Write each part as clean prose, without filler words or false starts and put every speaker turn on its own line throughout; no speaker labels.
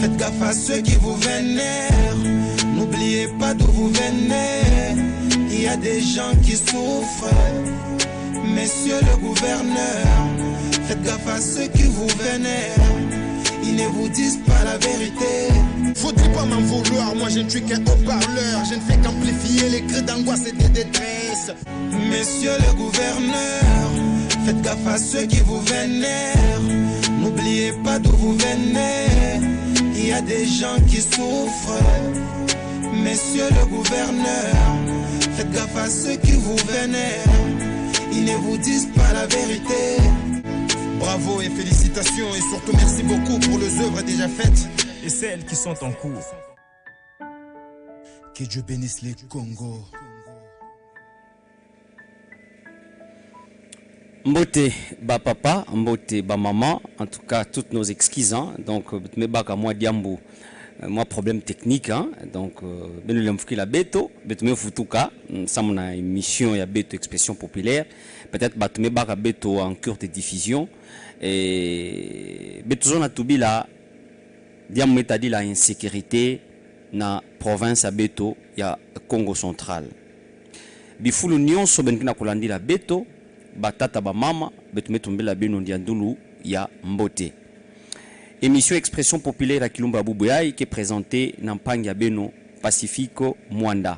Faites gaffe à ceux qui vous vénèrent. N'oubliez pas d'où vous venez. Il y a des gens qui souffrent. Messieurs le gouverneur, faites gaffe à ceux qui vous vénèrent. Ils ne vous disent pas la vérité.
Faudrait pas m'en vouloir, moi je ne suis qu'un haut-parleur. Je ne fais qu'amplifier les cris d'angoisse et de détresse.
Messieurs le gouverneur, faites gaffe à ceux qui vous vénèrent. N'oubliez pas d'où vous venez. Il y a des gens qui souffrent. Messieurs le gouverneur, faites gaffe à ceux qui vous vénèrent. Ils ne vous disent pas la vérité.
Bravo et félicitations et surtout merci beaucoup pour les œuvres déjà faites
et celles qui sont en cours.
Que Dieu bénisse les Congo.
Mbote ba papa, mbote ba maman, en tout cas toutes nos excuses. Hein? Donc me baka moi diambo, moi problème technique. Hein? Donc ben le mfiki la beto, beto me futuka, ça mon émission ya beto expression populaire. Peut-être bah me baka beto en cours de diffusion. Et beto zona tubi la diambo metadi la insécurité na province ya beto ya Congo central. Bifulu nyonso benkina kolandi la beto. Batata ba mama betumetumbela beno ndiandulu ya mbote. Émission expression populaire à Kilumba Boubouyaï qui est présentée dans Pang ya beno Pacifico Mwanda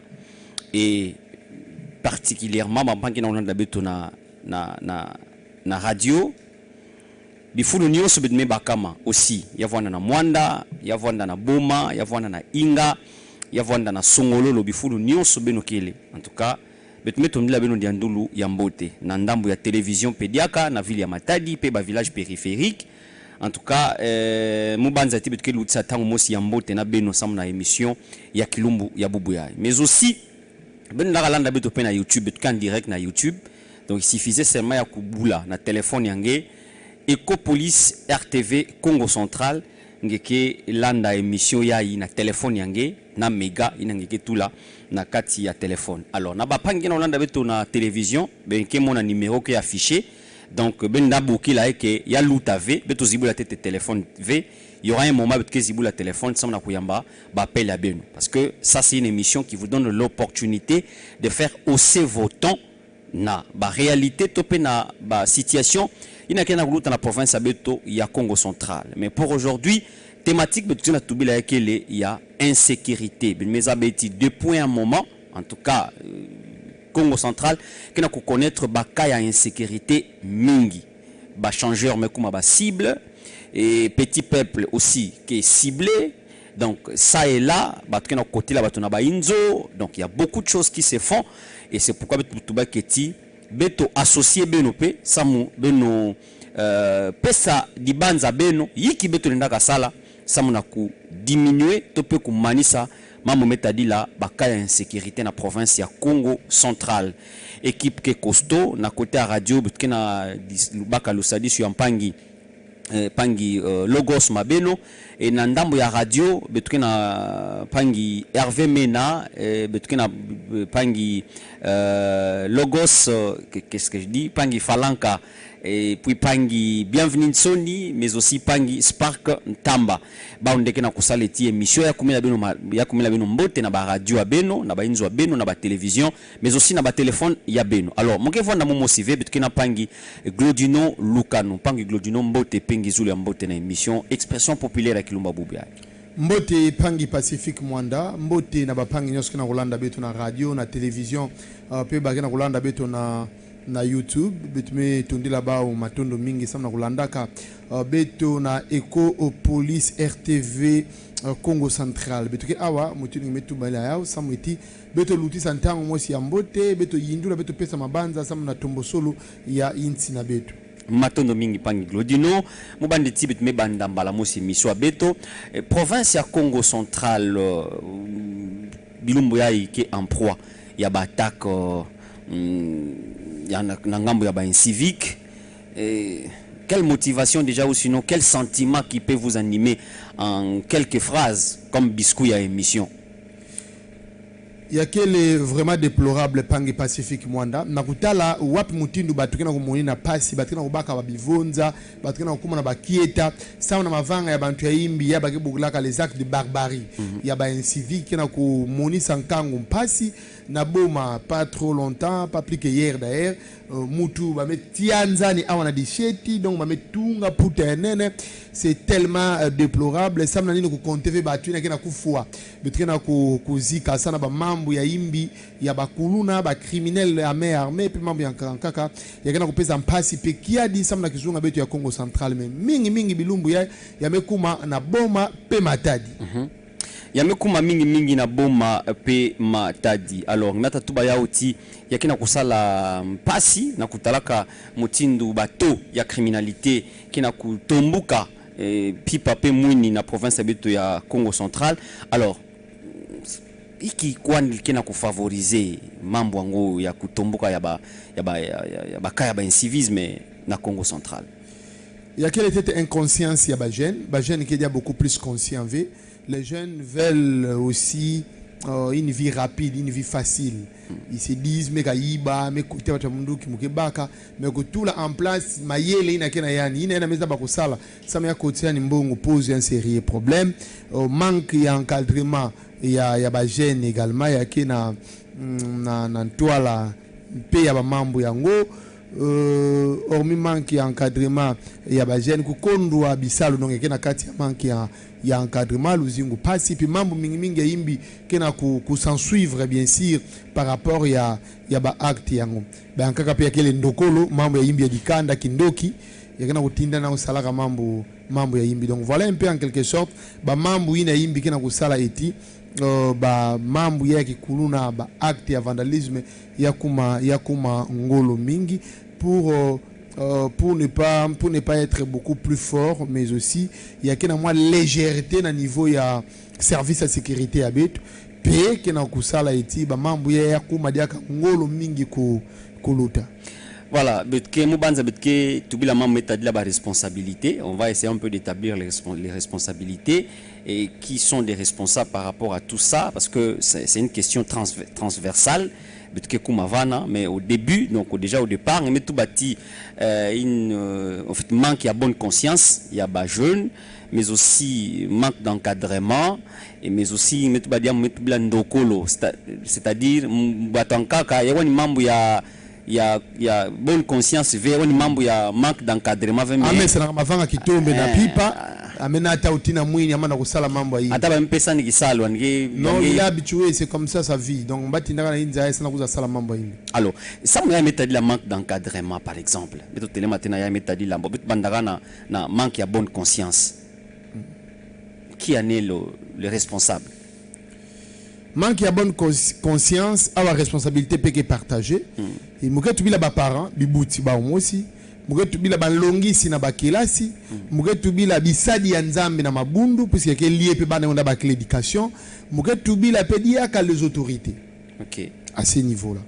et particulièrement Pang na Mwanda beto na radio bifulu nyonso betme bakama aussi yavanda na Mwanda yavanda na Boma yavanda na Inga yavanda na Songololo bifulu nyonso beno kele en tout cas betumetumbela beno ndiandulu ya mbote na ndambo ya télévision Pediaka na ville ya Matadi pe ba village périphérique. En tout cas mubanza ti betuke lutsa tango mosi ya mbote na beno sam na émission ya Kilumbu ya Boubouyaï. Mais aussi ben na landa beto pe na YouTube betuka en direct na YouTube. Donc il suffisait seulement ya kubula na téléphone yange Ecopolis RTV Congo Central ngeke landa émission ya na téléphone yange na mega inangeke tula na kati ya téléphone. Alors na ba pangi na landa beto na télévision ben ke mona numéro qui est affiché. Donc ben daboki la que ya luta v beto zibula tete téléphone v il y aura un moment que zibula téléphone ça na kuyamba ba appel à beno parce que ça c'est une émission qui vous donne l'opportunité de faire hausser vos tons na ba réalité topé na ba situation ina kena luta na province ya beto ya Congo central. Mais pour aujourd'hui thématique beto na tubila kele il y a insécurité ben mes abeti depuis un moment en tout cas Congo central qui n'a qu'à connaître baka ya insécurité mingi ba changeur mais comme ba cible et petit peuple aussi qui est ciblé donc ça et là ba qui n'a côté là ba tona ba inzo donc il y a beaucoup de choses qui se font et c'est pourquoi beto ba keti beto associé benope samu beno pesa di banza beno yiki beto ndaka sala samu na ku diminuer to pe ku manisa Maman metadi la baka ya insécurité na province ya Congo central. Équipe qui est costaud na côté à radio but na baka lusadi sur Pangi Pangi Logos Mabeno et na ndambo ya radio but na Pangi Hervé Mena but na Pangi Logos qu'est-ce que je dis Pangi Falanka et puis Pangi Bienvenue Sony mais aussi Pangi Spark Tamba ba ondeke na kusaleti émission ya kumela beno mbote na ba radio ya beno na ba inzo ya beno na ba télévision mais aussi na ba téléphone ya beno. Alors moke vanda momo sive bitke na Pangi Glodino Lukano Pangi Glodino mbote pengi zulu ya mbote na émission expression populaire ya Kilumba Boubouyaï.
Mbote Pangi Pacifique Mwanda mbote na ba Pangi nyoski na Rolanda beto na radio na télévision pe ba na Rolanda beto na YouTube betume tondi là-bas au matondo mingi samna kulandaka beto na Ecopolis RTV Congo central betuke awa mutuni metu bala yao samweti beto luti santango mosi ya mbote beto yindula beto pesa mabanza samna tombo solo ya insi na beto
matondo mingi Pangi Glodino mubandi tibet me banda mbala mosi miswa beto province ya Congo central bilumbu yayi qui est en proie ya ba attaque il y a un gambo ya ba incivique. Quelle motivation déjà ou sinon quel sentiment qui peut vous animer en quelques phrases comme biscuit à émission?
Il y a quel est vraiment déplorable Pangi Pacifique Mwanda. Nakutala wapi mutindu batukena kumoni na pasi batukena kubaka babivonza batukena kuma na bakieta sawa na mavanga ya bantu ya imbi ya bakibugulaka les actes de barbarie ya ba incivique na kumoni sankangu mpasi na boma pas trop longtemps pas plus que hier d'ailleurs mutu ba metianzani awana disheti donc ba metunga puta nene c'est tellement déplorable ça mnani ku compter batu na kena kufua batukena kuzika sana ba mambo ya imbi ya bakuluna ba criminel armé puis mambo ya kaka ya kena kupeza mpasi pe kiadi samna kizunga betu ya Congo Central mais mingi bilumbu ya mekuma na boma pe matadi
yamekuma mingi na boma pe matadi. Alors ngata tuba ya uti yakina kusala mpasi na kutalaka mutindu bato ya criminalité kina kutombuka pipa pe mwini na province betu ya Congo Central. Alors iki kwani kina kufavoriser mambo yango ya kutombuka ya ba incivisme na Congo Central.
Il y a quelle était inconscience, il y a des jeunes qui sont beaucoup plus conscients. Les jeunes veulent aussi une vie rapide, une vie facile. Ils se disent mais kaiba, mais côté wa mundu kimukebaka, mais que tout là en place, mayele ina kena yani, ina meza bakusala, ça me côté ni mbongo pose un sérieux problème. Manque d'encadrement, il y a des jeunes également, il y a kena na toile pe ya ba mambo yango. Hormis manque d'encadrement, il y a des jeunes qui kondwa bisalo donc kena kati ya manque ya encadrement luzingu pasi puis mambo mingi imbi kena ku s'en suivre bien sûr par rapport ya ba acte yango ba kaka pia kele ndokolo mambo ya imbi ya dikanda kindoki yakena kutinda na usalaka mambo ya imbi. Donc voilà un peu en quelque sorte ba mambo ina imbi kena kusala eti ba mambo ya kikuluna ba acte ya vandalisme ya kuma ngolo mingi pour ne pas être beaucoup plus fort, mais aussi il y a que moins légèreté na niveau ya service à sécurité à bête pe que na kusala eti ba mambo ya kuma dia ngolo mingi kuluta.
Voilà, betke mubanza betke tubila mambo établir la responsabilité. On va essayer un peu d'établir les responsabilités et qui sont des responsables par rapport à tout ça parce que c'est une question transversale. Mais au début, donc déjà au départ, on met tout bâti en fait manque de bonne conscience, il y a des jeunes, mais aussi manque d'encadrement et mais aussi met tout bâti ndokolo, c'est-à-dire batanka il y a bonne conscience vers un membre il y a manque d'encadrement
mais c'est la mavanga qui tombe na pipa amena ata utina mwini amana kusala mambo hii
ata ba mpesa ni kisalo
non il est habitué c'est comme ça sa vie donc batinda na inza sana kuza sala mambo hii.
Alors ça me mettre la manque d'encadrement par exemple beto tele matina ya mettre la mbo bandagana na manque ya bonne conscience qui en est le responsable.
Manque ya bonne conscience a la responsabilité peut que partagée et muke tubila ba parents bibuti ba aussi muke tubila ba longisi na ba kelasi muke tubila bisadi ya nzambe na mabundu puisque que lié pe bana on a ba l'éducation muke tubila pe dia ka les autorités.
OK,
à ce niveau là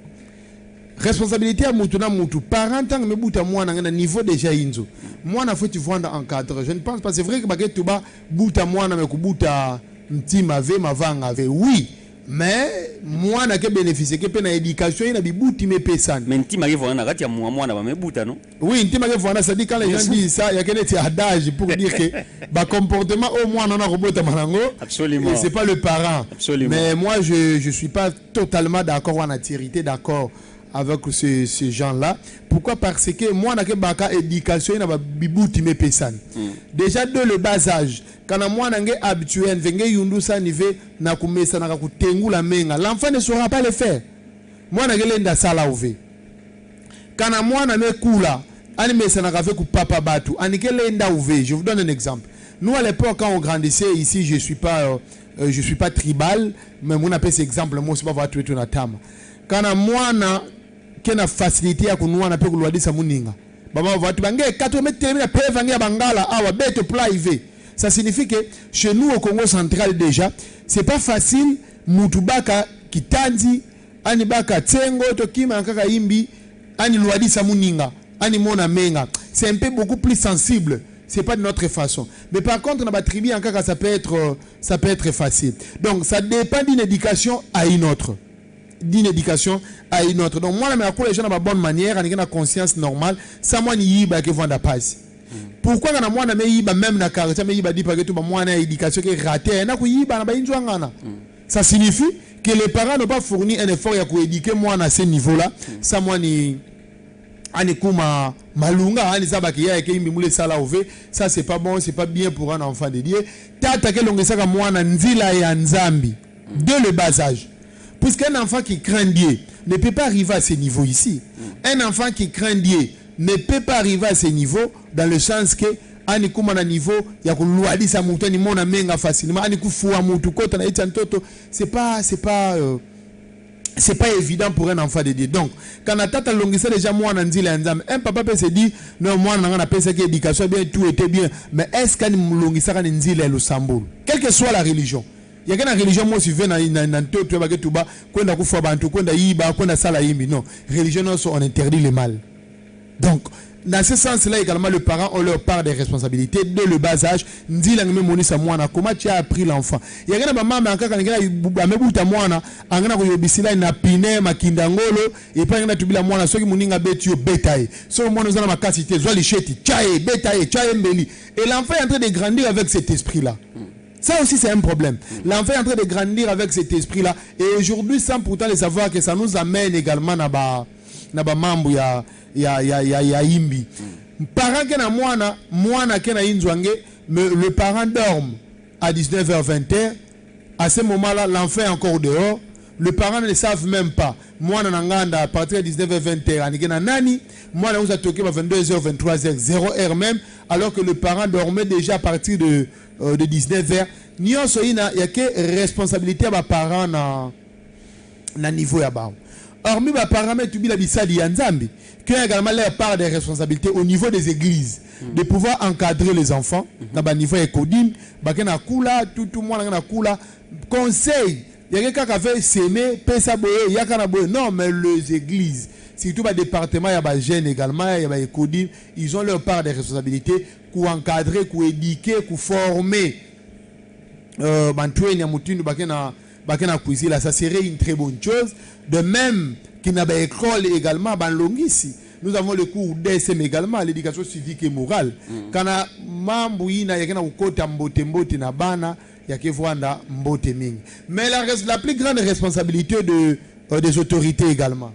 responsabilité à mutu na mutu parent tant me buta mwana ngana niveau déjà inzo mwana faut tu vendre encadre. Je ne pense pas c'est vrai que ba ke tuba buta mwana me kubuta mtima ve mavanga ve oui. Mais moi n'a que bénéficier que pena éducation il a bibuti me pesane
mais ntima ke vona kati ya mwana ba mebuta non
oui ntima ke vona ça dit quand les gens disent ça il y a quel adage pour dire que ba comportement au moins on a robota manango
absolument
c'est pas le parent
absolument.
Mais moi je suis pas totalement d'accord en entièreté d'accord avec ces gens-là. Pourquoi? Parce que moi n'a que baka éducation il a bibuti me pesane déjà de le bas âge quand moi n'ai habitué n'venge yundu sa nive na kumesa na kutengula menga l'enfant ne saura pas le faire. Moi n'a gelenda sala ouve quand moi n'a me kula ani mesa na kafe ku papa batu ani gelenda ouve. Je vous donne un exemple. Nous à l'époque quand on grandissait ici je suis pas tribal mais mon appelle cet exemple moi c'est pas voir tout na tama quand moi na kena facilité ya kunua na pe kulwadisa muninga baba watu bange 4 mètres terminer pe vangia bangala awa bête privé. Ça signifie que chez nous au Congo central déjà, c'est pas facile mutubaka kitanzi ani baka tsengo to kima kaka imbi ani luadi samuninga ani mona menga. C'est un peu beaucoup plus sensible. C'est pas de notre façon. Mais par contre dans la tribu en kaka ça peut être facile. Donc ça dépend d'une éducation à une autre. d'une éducation à une autre. Donc moi, les gens ont une bonne manière, on a une conscience normale, ça moi ni yiba que vendre passe. Pourquoi quand moi na me yiba même na quartier me yiba dit pas que tout moi na éducation qui est ratée, na ko yiba na ba injwa ngana. Ça signifie que les parents n'ont pas fourni un effort à éduquer moi à ce niveau-là. Ça moi ni anikuma malunga ani zabaki ya ke imbi mule sala ove, ça c'est pas bon, c'est pas bien pour un enfant de Dieu. Tata ke longesa ka moi na nzila ya nzambi dès le bas âge. Puisqu'un enfant qui craint Dieu ne peut pas arriver à ce niveau ici. Un enfant qui craint Dieu ne peut pas arriver à ce niveau dans le sens que ani kuma na niveau ya kuluadisa mtu ni mona menga facilement ani kufua mtu kota na ita mtoto c'est pas évident pour un enfant de Dieu. Donc quand tata longisa déjà moi na nzila nzambe un papa peut se dire non moi na ngana pesa que éducation bien tout était bien mais est-ce qu'il longisa ka nzila le sambolo quelle que soit la religion. Il y a une religion moi suivant na toto ba ke tuba kwenda kufa bantu kwenda yiba kwenda sala yimbi non religion on interdit le mal. Donc dans ce sens-là également les parents ont leur part de responsabilité dès le bas âge. Ndila ngeme monisa mwana comment tu as appris l'enfant. Il y a une maman akaka ngela amebuta mwana angana ko yobisila na pine makindangolo et pas ngana tubila mwana soki muninga betio betaye. So mwana zana makasi te zwa licheti chae betaye chae mbeli et l'enfant est en train de grandir avec cet esprit-là. Ça aussi c'est un problème. L'enfant est en train de grandir avec cet esprit-là et aujourd'hui sans pourtant le savoir que ça nous amène également na ba mambo ya imbi. Parent ke na mwana ke na inzwange le parent dorme à 19h20. À ce moment-là l'enfant est encore dehors. Le parent ne savent même pas. Mwana nanganda à partir de 19h20 anigena nani mwana nous a toqué à 22h 23h 0h même alors que le parent dormait déjà à partir de 19h. Nyonso ina ya ke responsabilité à parents na niveau ya ba. Hormis ma parents mais tu bi la bisali ya nzambi qui a également leur part de responsabilité au niveau des églises de pouvoir encadrer les enfants dans ba niveau écodine ba ke na kula tout monde na kula conseil. Il y a quelqu'un qui a fait s'aimer, pesa boye, il y a kana boye. Non, mais les églises, surtout les départements, il y a des jeunes également, il y a des codines, ils ont leur part de responsabilité pour encadrer, pour éduquer, pour former. Ça serait une très bonne chose. De même qu'il y a des écoles également, nous avons le cours d'ESM également, l'éducation civique et morale. Quand il y a mais la plus grande responsabilité des autorités également.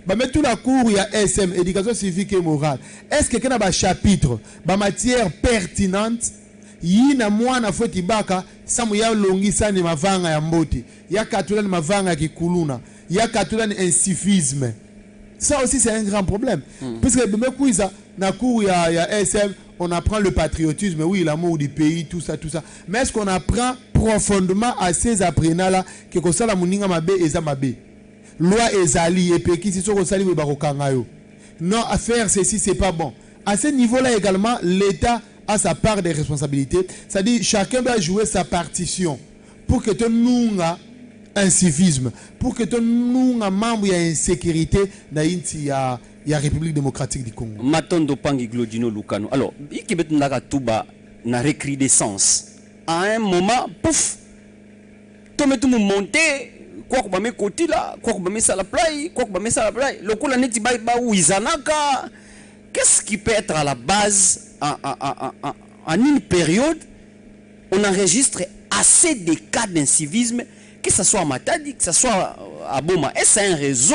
Mais tout la cour, il y a SM, éducation civique et morale. Est-ce que quelqu'un a un chapitre, une matière pertinente, il y a un foti baka, samuya longi sani mavanga ya mbote, il y a katulani mavanga ki kuluna, il y a katulani incivisme. Ça aussi c'est un grand problème. Puisque dans cours il y a SM, on apprend le patriotisme, oui, l'amour du pays, tout ça. Mais est-ce qu'on apprend profondément à ces apprenants-là que ça la muninga mabe et mabe? Loi ezali et puis qui si so sali we barokangayo. Non, à faire ceci c'est pas bon. À ce niveau-là également, l'État a sa part de responsabilité. C'est-à-dire chacun doit jouer sa partition pour que tout nunga un civisme, pour que tout nunga membre ya insécurité na inti ya République démocratique du Congo.
Matondo Pangi Glodino Lukano. Alors, ikibet ndaka tuba na recrudescence. À un moment, pouf, tout me monter, quoi que me côté là, quoi que me ça la play, quoi que me ça la play. Le coup la neti ba ou izanaka. Qu'est-ce qui peut être à la base en une période on enregistre assez de cas d'incivisme, que ce soit à Matadi, que ce soit à Boma. Est-ce un réseau?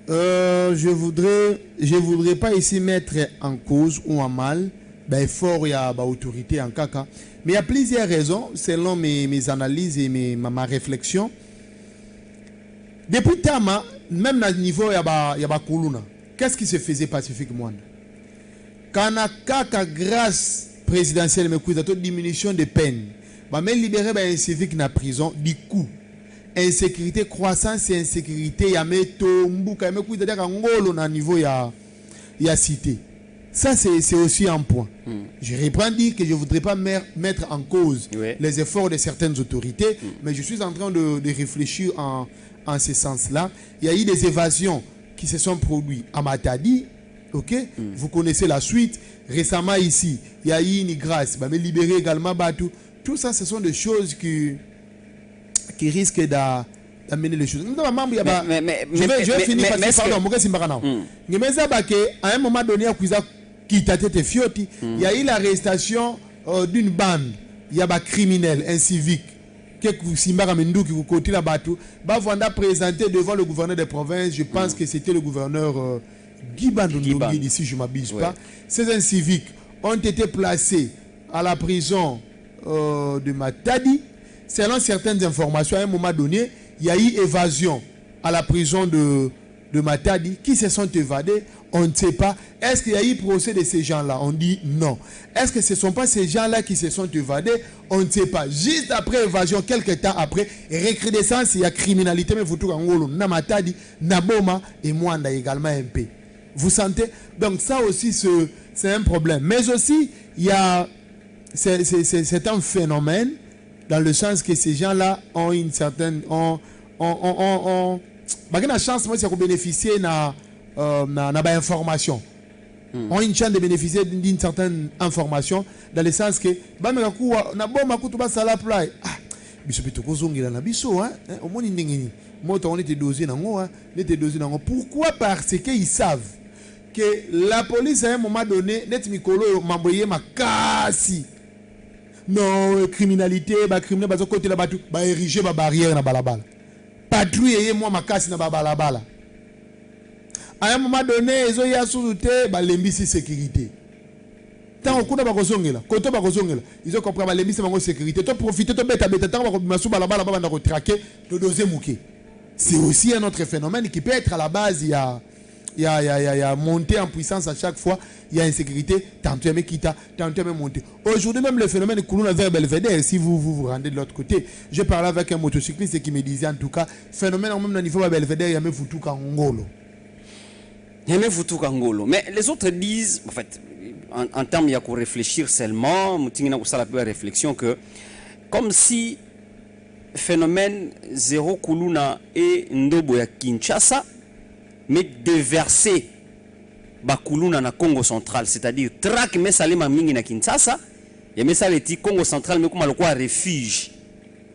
Je voudrais pas ici mettre en cause ou en mal fort il y a autorité en caca, mais il y a plusieurs raisons selon mes analyses et ma réflexion. Depuis Tama, même à niveau il y a Kuluna, qu'est-ce qui se faisait pacifiquement? Quand caca grâce présidentielle mais toute diminution de peine, mais libérer un civique na prison du coup. Insécurité, croissance et insécurité, ya metombuka, ya mekuita daka ngolo na niveau ya cité. Ça c'est aussi un point. Je reprends dire que je voudrais pas mettre en cause les efforts de certaines autorités, mais je suis en train de réfléchir en ce sens-là. Il y a eu des évasions qui se sont produites à Matadi, ok? Vous connaissez la suite. Récemment ici, il y a eu une grâce, mais libérer également Batou. Tout ça, ce sont des choses qui risque d'amener les choses.
Je
vais finir parce que, pardon, moi, c'est marrant. À un moment donné, il y a eu l'arrestation d'une bande. Il y a des criminels, un civique. Qui côté la bateau, Vanda présenté devant le gouverneur des provinces, je pense que c'était le gouverneur Guy Bandondongi, si je ne m'abuse pas. Ces civiques ont été placés à la prison de Matadi. Selon certaines informations, à un moment donné, il y a eu évasion à la prison de Matadi. Qui se sont évadés? On ne sait pas. Est-ce qu'il y a eu procès de ces gens-là? On dit non. Est-ce que ce ne sont pas ces gens-là qui se sont évadés? On ne sait pas. Juste après évasion, quelques temps après, recrudescence, il y a criminalité, mais vous tout en Namatadi, Naboma et Mwanda également un peu. Vous sentez? Donc ça aussi, c'est un problème. Mais aussi, il y a, c'est un phénomène dans le sens que ces gens-là ont une certaine, la chance, moi, c'est de bénéficier de information. On a une chance de bénéficier d'une certaine information dans le sens que pourquoi? Parce qu'ils savent que la police à un moment donné non criminalité criminel côté la batu ériger ma barrière na balabala patrouiller moi makasi na balabala. À un moment donné, ils ont eu à sous-douter l'embissé sécurité. Tant qu'on a pas là, côté pas là, ils ont compris l'embissé sécurité. Tu profites, tu bête à bête, tant qu'on a sous balabala, on va traquer le deuxième mouquet. C'est aussi un autre phénomène qui peut être à la base. Il y a monté en puissance à chaque fois. Il y a insécurité, tantôt mais quitte, tantôt mais monter. Aujourd'hui même le phénomène Koulouna vers Belvedere, si vous rendez de l'autre côté, je parlais avec un motocycliste qui me disait en tout cas, phénomène même au niveau de Belvedere, il y a même foutu qu'en Ngolo.
Mais les autres disent, en fait, en termes, il y a qu'à réfléchir seulement, il y a la réflexion que, comme si phénomène zéro Koulouna et Ndobo ya Kinshasa, mais déverser Bakuluna na Congo central, c'est-à-dire traque mais salé mingi na Kinshasa, et mais ça le Congo central mais comme le quoi refuge,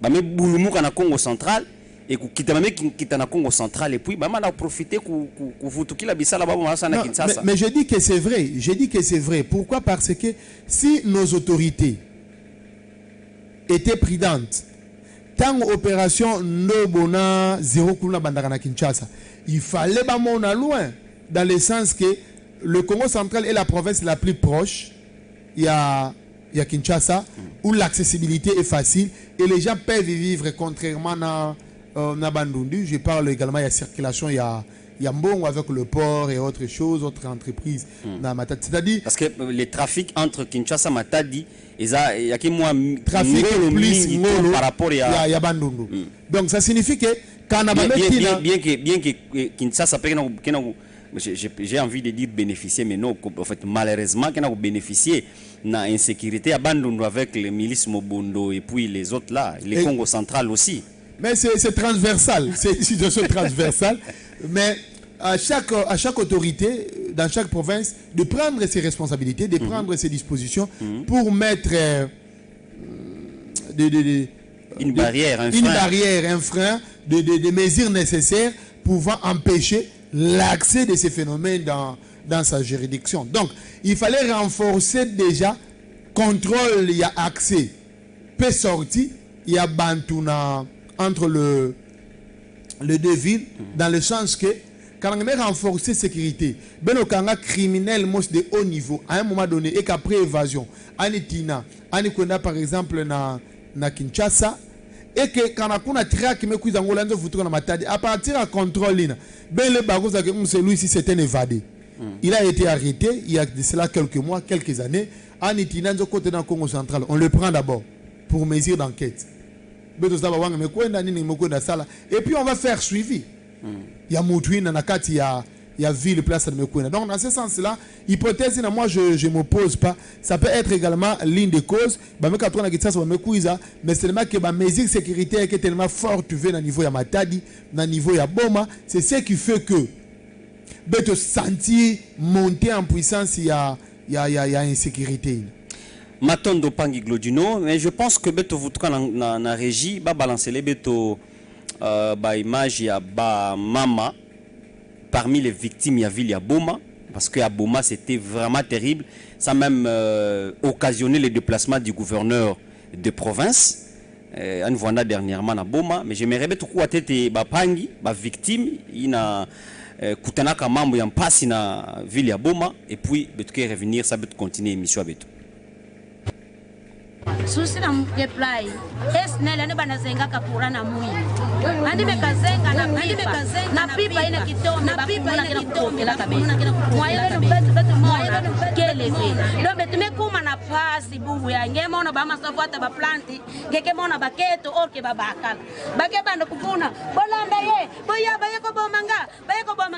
bah mais boulumuka na Congo central et quitter na Congo central et puis bah on a profité ku vutuki la bisala ba na Kinshasa.
Mais je dis que c'est vrai, Pourquoi? Parce que si nos autorités étaient prudentes, tant opération Nobona zéro Kuluna bandaka na Kinshasa, il fallait pas mon loin dans le sens que le Congo central est la province la plus proche. Il y a Kinshasa où l'accessibilité est facile et les gens peuvent y vivre contrairement à Bandundu. Je parle également, il y a circulation, il y a Mbongo avec le port et autres choses, autres entreprises. C'est-à-dire
parce que les trafics entre Kinshasa et Matadi, il y a qui moins
trafic plus
par rapport
à Bandundu. Donc ça signifie que quand on a
bien que Kinshasa j'ai envie de dire bénéficier, mais non, en fait, malheureusement, qu'on a bénéficié de l'insécurité à Bandundu avec les milices Mobondo et puis les autres là, les Congo central aussi.
Mais c'est transversal, c'est une situation transversale. Mais à chaque autorité, dans chaque province, de prendre ses responsabilités, de prendre ses dispositions pour mettre
une barrière,
un frein, des mesures nécessaires pouvant empêcher l'accès de ces phénomènes dans sa juridiction. Donc, il fallait renforcer déjà contrôle, il y a accès, peut sortir, il y a Bantouna entre les deux villes, dans le sens que quand on a renforcé la sécurité, ben au Kanga criminel de haut niveau, à un moment donné, et qu'après évasion, Anitina, Anikonda par exemple na Kinshasa, et que quand on a traqué mais qu'ils ont à partir de contrôle, ben le bagage que celui-ci s'était évadé. Il a été arrêté il y a de cela quelques mois, quelques années. Anitina de côté dans le Congo central, on le prend d'abord pour mesure d'enquête. Et puis on va faire suivi. Il y a Moutouine, il y a ville, place de Mekouna. Donc dans ce sens-là, hypothèse, moi je ne m'oppose pas. Ça peut être également l'une des causes. Mais seulement que la mesure sécuritaire est tellement forte au niveau de Matadi, au niveau de Boma, c'est ce qui fait que de sentir monter en puissance, il y a insécurité.
Matondo Pangi Glodino, mais je pense que beto vous na régie ba balancer les beto ba image ya ba mama parmi les victimes ya ville ya Boma, parce que à Boma c'était vraiment terrible, ça a même occasionné le déplacement du gouverneur de province. On voit dernièrement à Boma, mais j'aimerais beto ku atete ba pangi ba victime ina kutanaka mambo ya mpasi na ville ya Boma, et puis beto ke revenir ça beto continuer émission beto.
Susi na reply esnele ne banazenga kapura na mui andi bekazenga na pipa ina kitombe na pipa ina kitombe la kabisa mwaile betu mona kele vile ndo betu mekuma na pasi bubu ya ngema ona ba masafata ba planti ngeke mona baketo oke babakala bake bando kufuna bolanda ye boya bayeko bomanga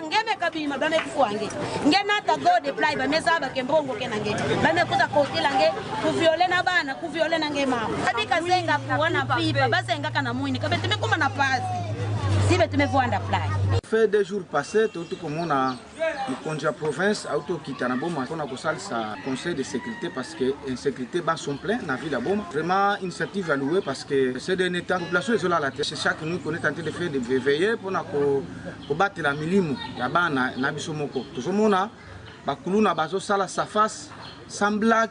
ngeme kabima bame kufuange ngena ta go de play ba mesa ba kembongo kenange bame kuza kotila nge kuviole na bana kuviole na nge mama abika zenga kuona pipa bazenga kana muini kabete mekuma na pasi sibe tumevoanda play
fait 2 jours passés tout comme on a le province auto kitana Boma on a consal sa conseil de sécurité parce que insécurité bas sont plein na ville de Boma vraiment initiative à louer parce que c'est des états population est là la tête c'est chaque nuit qu'on est en train de faire de veiller pour na ko battre la milimu ya bana na biso moko tout mona ba kuluna bazo sala sa face sans blague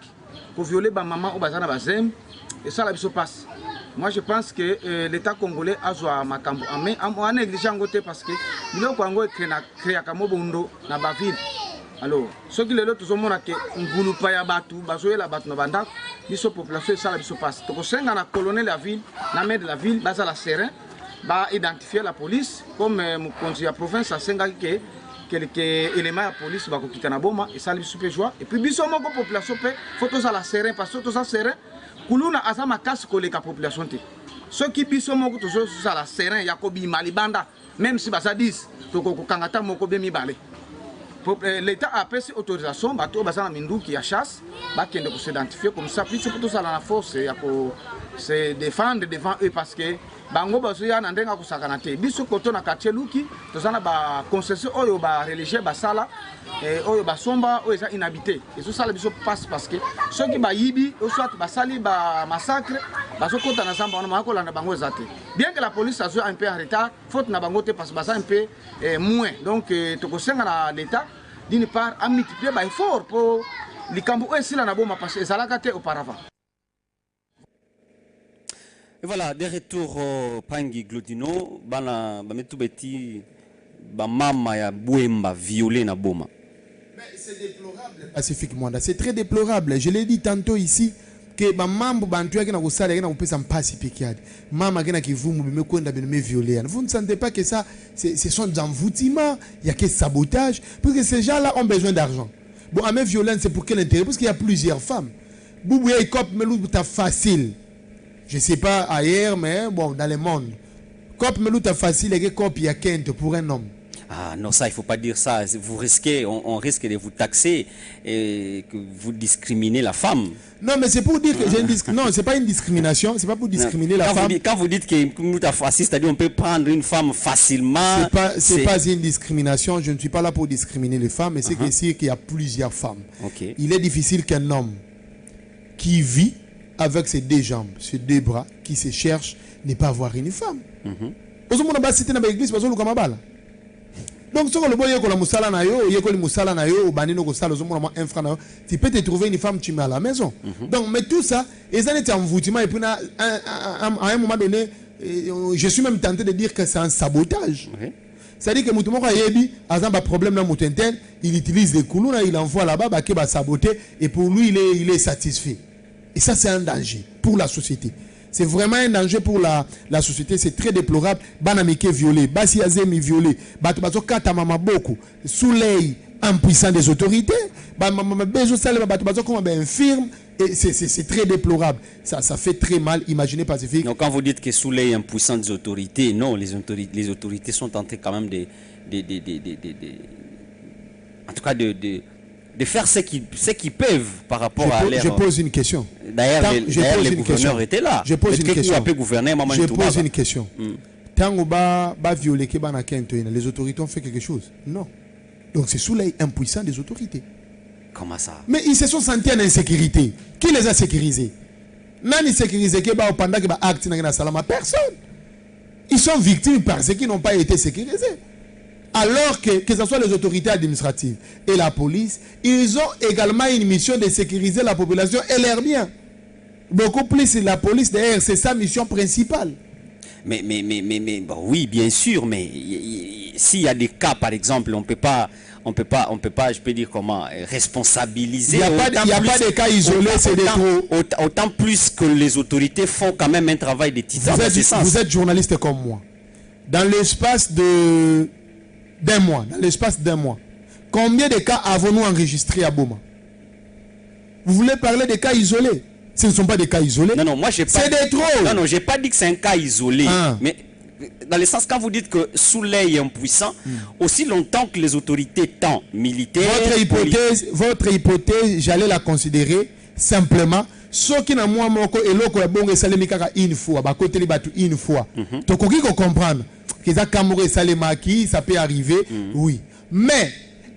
pour violer ba maman ou bazana bazem et ça la biso passe. Moi je pense que l'État congolais a joué à Makambo en négligeant côté parce que le Congo est créé à Kamobondo na ba ville. Alors ce qui les autres ont que ngulu pa ya batu bazoye la batu na banda biso population ça la biso passe. Donc senga na colonel la ville na maire de la ville baza la serein ba identifier la police comme mon conseiller province à senga que quelques éléments de police va quitter na Boma et ça lui super joie et puis biso moko population pe photos à la serein parce que tout ça serein kuluna azama kasi koleka population te ceux qui biso moko toujours à la serein yakobi malibanda même si basa 10 to ko kangata moko be mibale l'État a pris autorisation bato basana minduki ya chasse ba kende ko s'identifier comme ça puis surtout ça la force ya ko se défendre devant eux parce que bango bazo ya ndenga ko sakana te biso koto na quartier luki to sana ba concession oyo ba religieux basala oyo basomba oyo eza inhabité et tout ça biso passe parce que ceux qui ba yibi ou soit basali ba massacre baso kota na samba na makola na bango ezate bien que la police a joué un peu en retard faute na bango te parce que basa un peu moins donc to ko senga na l'État d'une part a multiplier ba effort pour likambo esila na Boma parce que ezalaka te auparavant.
Et voilà, des retours au Pangi Glodino, bana bametu beti ba mama ya Bouemba violé na Boma.
C'est déplorable. Pacifique Mwanda, c'est très déplorable. Je l'ai dit tantôt ici que ba mambo bantu yake na kusala yake na kupesa pacifique yade. Mama kena kivumu bimekwenda bime violé. Vous ne sentez pas que ça ce sont des envoûtements, il y a que sabotage parce que ces gens-là ont besoin d'argent. Bon, à mes violence c'est pour quel intérêt? Parce qu'il y a plusieurs femmes. Boubou ya cop melou ta facile. Je ne sais pas ailleurs, mais bon, dans le monde. Cop melouta facile et cop y a quinte pour un homme.
Ah non, ça, il ne faut pas dire ça. Vous risquez, on risque de vous taxer et que vous discriminez la femme.
Non, mais c'est pour dire que j'ai une non, c'est pas une discrimination, c'est pas pour discriminer la femme.
Quand vous dites que melouta facile, c'est-à-dire on peut prendre une femme facilement.
C'est pas une discrimination. Je ne suis pas là pour discriminer les femmes, mais c'est qu'il y a plusieurs femmes.
Okay.
Il est difficile qu'un homme qui vit avec ses 2 jambes, ses 2 bras, qui se cherche, n'est pas avoir une femme. Donc, tu peux te trouver une femme, tu mets à la maison. Donc, mais tout ça, ils ont été envoûtement. Et puis, à un moment donné, je suis même tenté de dire que c'est un sabotage. C'est-à-dire que Moutoumoko Yebi a un problème dans Moutentel, il utilise les coulons, il envoie là-bas, il va saboter, et pour lui, il est satisfait. Et ça, c'est un danger pour la société. C'est vraiment un danger pour la société. C'est très déplorable. Banamike violé, Basi Azemi violé, Batubazo Katamama beaucoup, sous l'œil impuissant des autorités, Bezo Salema Batubazo comme infirme. Et c'est très déplorable. Ça fait très mal. Imaginez Pacifique.
Donc, quand vous dites que sous l'œil impuissant des autorités, non, les autorités sont tentées quand même en tout cas de faire ce qu'ils peuvent par rapport à l'air.
Je pose une question.
D'ailleurs, les gouverneurs étaient là.
Je pose une question.
Je
pose une question. Tant que violé les autorités ont fait quelque chose? Non. Donc c'est sous l'œil impuissant des autorités.
Comment ça?
Mais ils se sont sentis en insécurité. Qui les a sécurisés? Nani sécurisé que pendant que acte na salama personne. Ils sont victimes parce qu'ils n'ont pas été sécurisés. Alors que ce soit les autorités administratives et la police, ils ont également une mission de sécuriser la population et leurs biens. Beaucoup plus la police d'ailleurs, c'est sa mission principale.
Mais bon, oui, bien sûr, mais s'il y a des cas, par exemple, on peut pas, je peux dire comment, responsabiliser.
Il n'y a pas de cas isolés, c'est des trop.
Autant plus que les autorités font quand même un travail de titan.
Vous êtes journaliste comme moi. Dans l'espace d'un mois, combien de cas avons-nous enregistrés à Boma? Vous voulez parler des cas isolés? Ce ne sont pas des cas isolés.
Non, moi j'ai pas.
C'est des trop.
Non, j'ai pas dit que c'est un cas isolé. Mais dans le sens quand vous dites que Souley est impuissant, aussi longtemps que les autorités tant militaires.
Votre hypothèse, j'allais la considérer simplement. Ce qui n'a moi moko et l'oko est bon et salé une fois, bah côté les battu une fois. Donc on peut comprendre que ça Cameroun salé maki, ça peut arriver, oui. Mais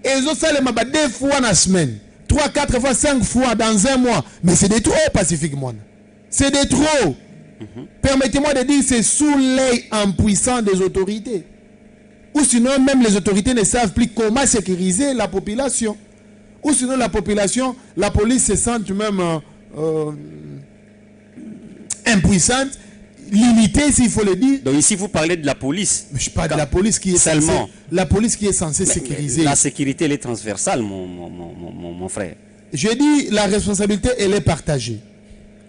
ils ont salé ma 2 fois dans la semaine. 3, 4 fois, 5 fois dans un mois. Mais c'est des trop pacifiquement. C'est des trop. Permettez-moi de dire que c'est sous l'œil impuissant des autorités. Ou sinon, même les autorités ne savent plus comment sécuriser la population. Ou sinon, la population, la police se sent même impuissante, limitée, s'il faut le dire.
Donc ici, vous parlez de la police.
Mais je parle de la police qui est
seulement.
La police qui est censée sécuriser.
La sécurité, elle est transversale, mon frère.
Je dis, la responsabilité, elle est partagée.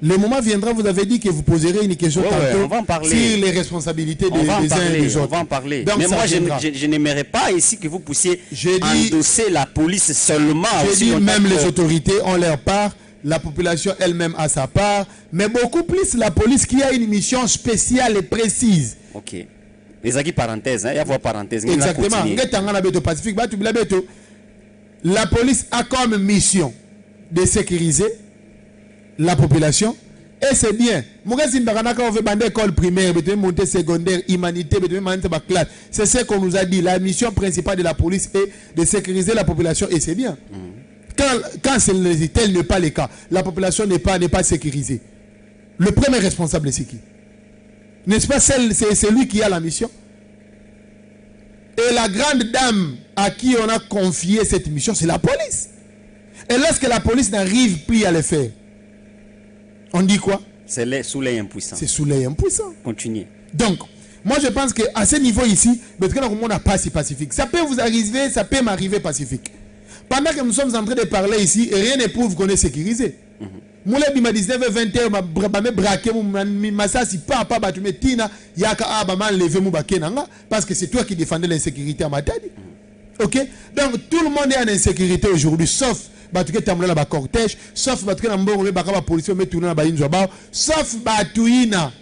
Le moment viendra, vous avez dit que vous poserez une question
on va en parler.
Sur les responsabilités des uns et des autres.
On va en parler.
Donc,
mais moi, je n'aimerais pas ici que vous puissiez endosser la police seulement.
Je dis, même les autorités ont leur part, la population elle-même a sa part, mais beaucoup plus la police qui a une mission spéciale et précise.
Ok. Les acquis parenthèses, il y a vos parenthèses.
Exactement. La police a comme mission de sécuriser la population et c'est bien. École primaire, montée secondaire, humanité, c'est ce qu'on nous a dit. La mission principale de la police est de sécuriser la population et c'est bien. Quand tel n'est pas le cas, la population n'est pas sécurisée. Le premier responsable, c'est qui? N'est-ce pas c'est lui qui a la mission? Et la grande dame à qui on a confié cette mission, c'est la police. Et lorsque la police n'arrive plus à le faire, on dit quoi?
C'est sous l'œil impuissant.
C'est sous l'œil impuissant.
Continuez.
Donc, moi je pense qu'à ce niveau ici, on n'a pas si pacifique. Ça peut vous arriver, ça peut m'arriver pacifique. Pendant que nous sommes en train de parler ici, rien ne prouve qu'on est sécurisé. Moulé bima 19h 20h braqué masasi papa batume tina yaka abama lever mu bakenanga parce que c'est toi qui défendais l'insécurité à Matadi. OK? Donc tout le monde est en insécurité aujourd'hui sauf batuke tamula la ba cortège, sauf batuke na mbongo ba ka police me tourner na ba inzo ba, sauf batuina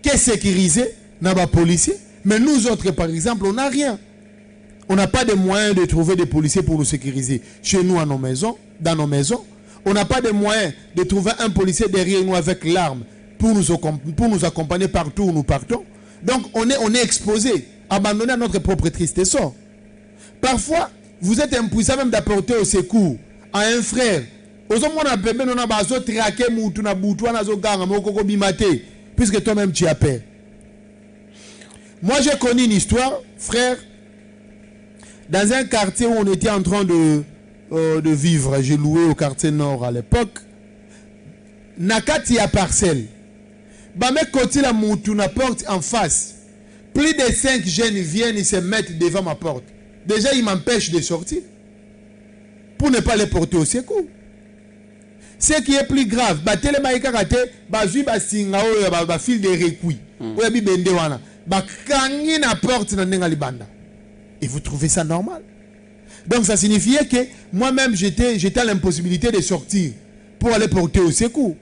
qui est sécurisé na ba policier, mais nous autres par exemple, on n'a rien. On n'a pas de moyens de trouver des policiers pour nous sécuriser chez nous à nos maisons, dans nos maisons. On n'a pas de moyens de trouver un policier derrière nous avec l'arme pour nous accompagner partout où nous partons. Donc on est exposé, abandonné à notre propre triste sort. Parfois, vous êtes impuissant même d'apporter au secours à un frère. Puisque toi-même tu as peur. Moi j'ai connu une histoire, frère, dans un quartier où on était en train de vivre. J'ai loué au quartier nord à l'époque. Nakati a parcelle. Bame côté la moutouna porte en face. Plus de 5 jeunes viennent et se mettent devant ma porte. Déjà ils m'empêchent de sortir. Pour ne pas les porter au secours. Ce qui est plus grave, batele maïkarate, bazui basinga o ba fil de requis. Ou bi bende wana. Ba kangi na porte na ndenga libanda. Et vous trouvez ça normal? Donc ça signifiait que moi-même j'étais à l'impossibilité de sortir pour aller porter au secours.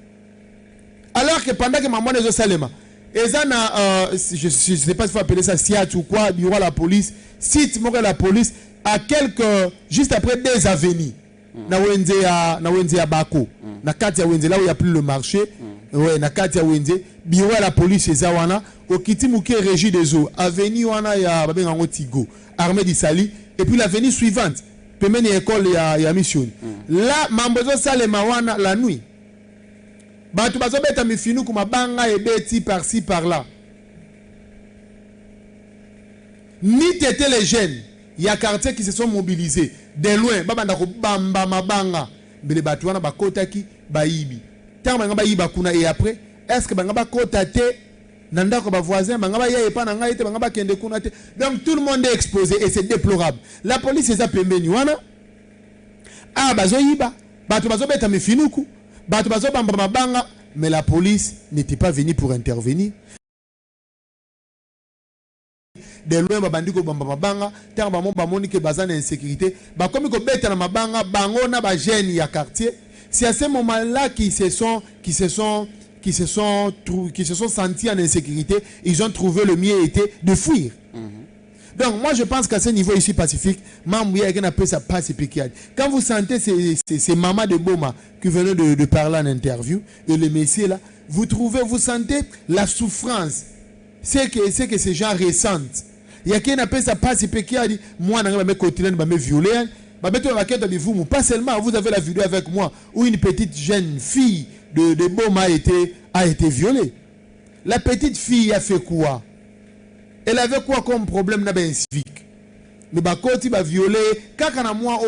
Alors que pendant que maman est au Salema, je ne sais pas si il faut appeler ça SIAT ou quoi, il y aura la police, cite la police à juste après 2 avenues. Na wenze ya Bako, na kati ya wenze là où il n'y a plus le marché, ouais, na kati ya wenze, bureau la police ezawana, okiti muke régie des eaux, avenue wana ya babenga ngo Tigo, armée d'Isali, et puis l'avenue suivante, pembeni ya école ya mission. Là mambozo sale mawana la nuit. Batu bazobeta mifinu kuma banga ebeti par-ci par-là. Ni tété les jeunes, il y a quartiers qui se sont mobilisés de loin, babanda ko bamba mabanga, bele batu wana bakotaki baibi. Tant banga baiba kuna et après, est-ce que banga bakota te nanda ko ba voisin banga ba yeye pa nanga ite banga ba kende kuna te. Donc tout le monde est exposé et c'est déplorable. La police est pembeni wana. Ah bazoyiba, batu bazobeta mifinuku, batu bazobamba mabanga, mais la police n'était pas venue pour intervenir. De loin babandi ko bamba mabanga tant ba mon bamoni ke bazana insécurité ba comme ko beta na mabanga bango na ba jeune ya quartier. C'est à ce moment-là qu'ils se sont sentis en insécurité, ils ont trouvé le mieux était de fuir. Donc moi je pense qu'à ce niveau ici pacifique, quand vous sentez ces mamans de Boma qui venaient de parler en interview et les messieurs là, vous sentez la souffrance, c'est que ces gens ressentent. Il y a qui appelle ça pacifique qui a dit moi je vais continuer de me violer. Pas seulement vous avez la vidéo avec moi où une petite jeune fille de Boma a été violée. La petite fille a fait quoi? Elle avait quoi comme problème na ben civique? Mais bah quand il va violer, kakana moi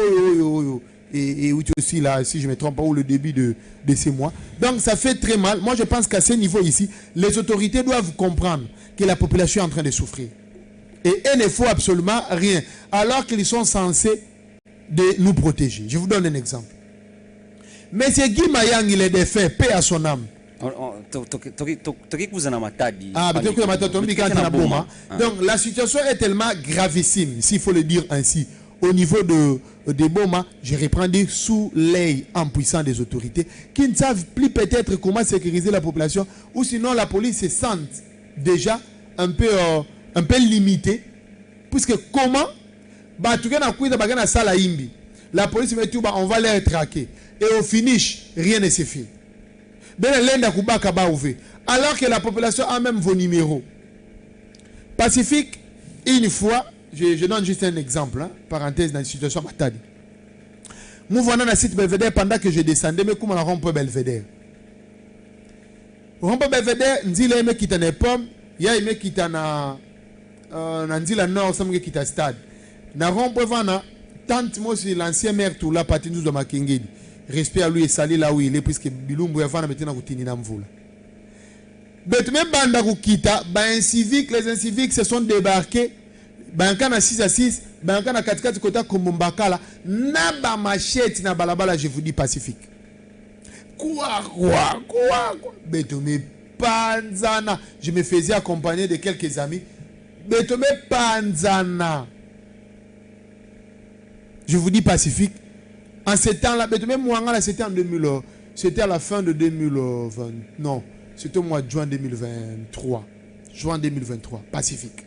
et aussi là si je me trompe pas ou le début de ces mois. Donc ça fait très mal. Moi je pense qu'à ce niveau ici, les autorités doivent comprendre que la population est en train de souffrir. Et il ne faut absolument rien alors qu'ils sont censés de nous protéger. Je vous donne un exemple. Monsieur Guy Mayang, il est défait, paix à son âme. Donc la situation est tellement gravissime, s'il faut le dire ainsi. Au niveau de Boma, je reprends dire sous l'œil impuissant des autorités qui ne savent plus peut-être comment sécuriser la population, ou sinon la police se sent déjà un peu limitée, puisque comment la police met tout bas, on va les traquer et au finish rien ne se fait. Alors que la population a même vos numéros. Pacifique, une fois, je donne juste un exemple, hein, parenthèse dans la situation Matadi. Nous venons dans le site Belvedere pendant que je descendais, mais comment on rompt Belvedere? Rompt Belvedere, Nzila aime quitter les pommes, il y a aimé quitter Nzila Nord, ça me quitte à stade. Na rompt Vana, tant moi c'est l'ancien maire tout là, parti nous de Makengedi. Respect à lui et salut là où il est, puisque Bilumbu est venu maintenant Koutini Namvoula. Mais même Banda Koukita, les inciviques se sont débarqués. Bankana 6 à 6, Bankana 4 Kota Kumumbakala, Naba machette na balabala, je vous dis pacifique. Quoi. Betome Panzana. Je me faisais accompagner de quelques amis. Betome Panzana. Je vous dis pacifique. En ce temps-là, c'était en 2000, c'était à la fin de 2020. Non, c'était au mois de juin 2023. Juin 2023, Pacifique.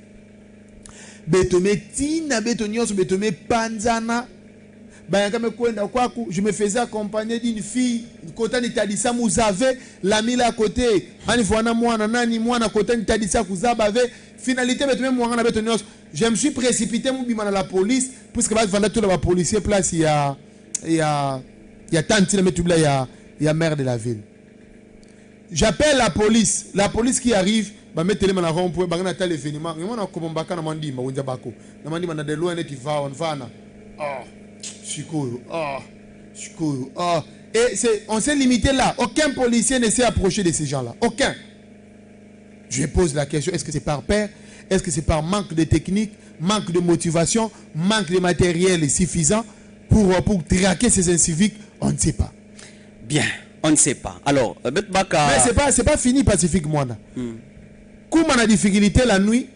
Betome Tina, Betonios, Betome Panzana. Je me faisais accompagner d'une fille. Côté Nitadissa, vous avez l'ami là à côté. Finalité, je me suis précipité dans la police, puisque la policier place, il y a tant de il y a maire de la ville. J'appelle la police qui arrive, bah mettre les mains à rond pour bagarre tel événement. On a comme baka na mandi ma wunja bako. Na mandi na de loin net il va on va na. Chikoyo. Et on s'est limité là. Aucun policier ne s'est approché de ces gens-là. Aucun. Je pose la question, est-ce que c'est par peur? Est-ce que c'est par manque de technique, manque de motivation, manque de matériel suffisant pour traquer ces inciviques? On ne sait pas.
Bien, on ne sait pas. Alors, mais
c'est pas fini Pacifique Mwanda. Comme on a difficulté la nuit,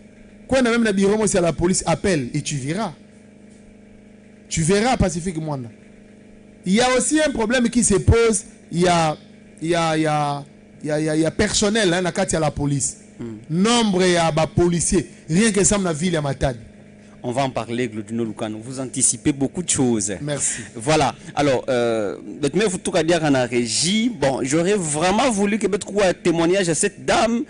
quand on a même le bureau, moi c'est la police appelle et tu verras. Tu verras Pacifique Mwanda. Il y a aussi un problème qui se pose. Il y a personnel hein, dans la police. Nombre de policiers. Rien que ça dans la ville à Matadi.
On va en parler, Glodino Lucano. Vous anticipez beaucoup de choses.
Merci.
Voilà. Alors, mais vous tout dire en régie. Bon, j'aurais vraiment voulu que vous trouviez un témoignage à cette dame.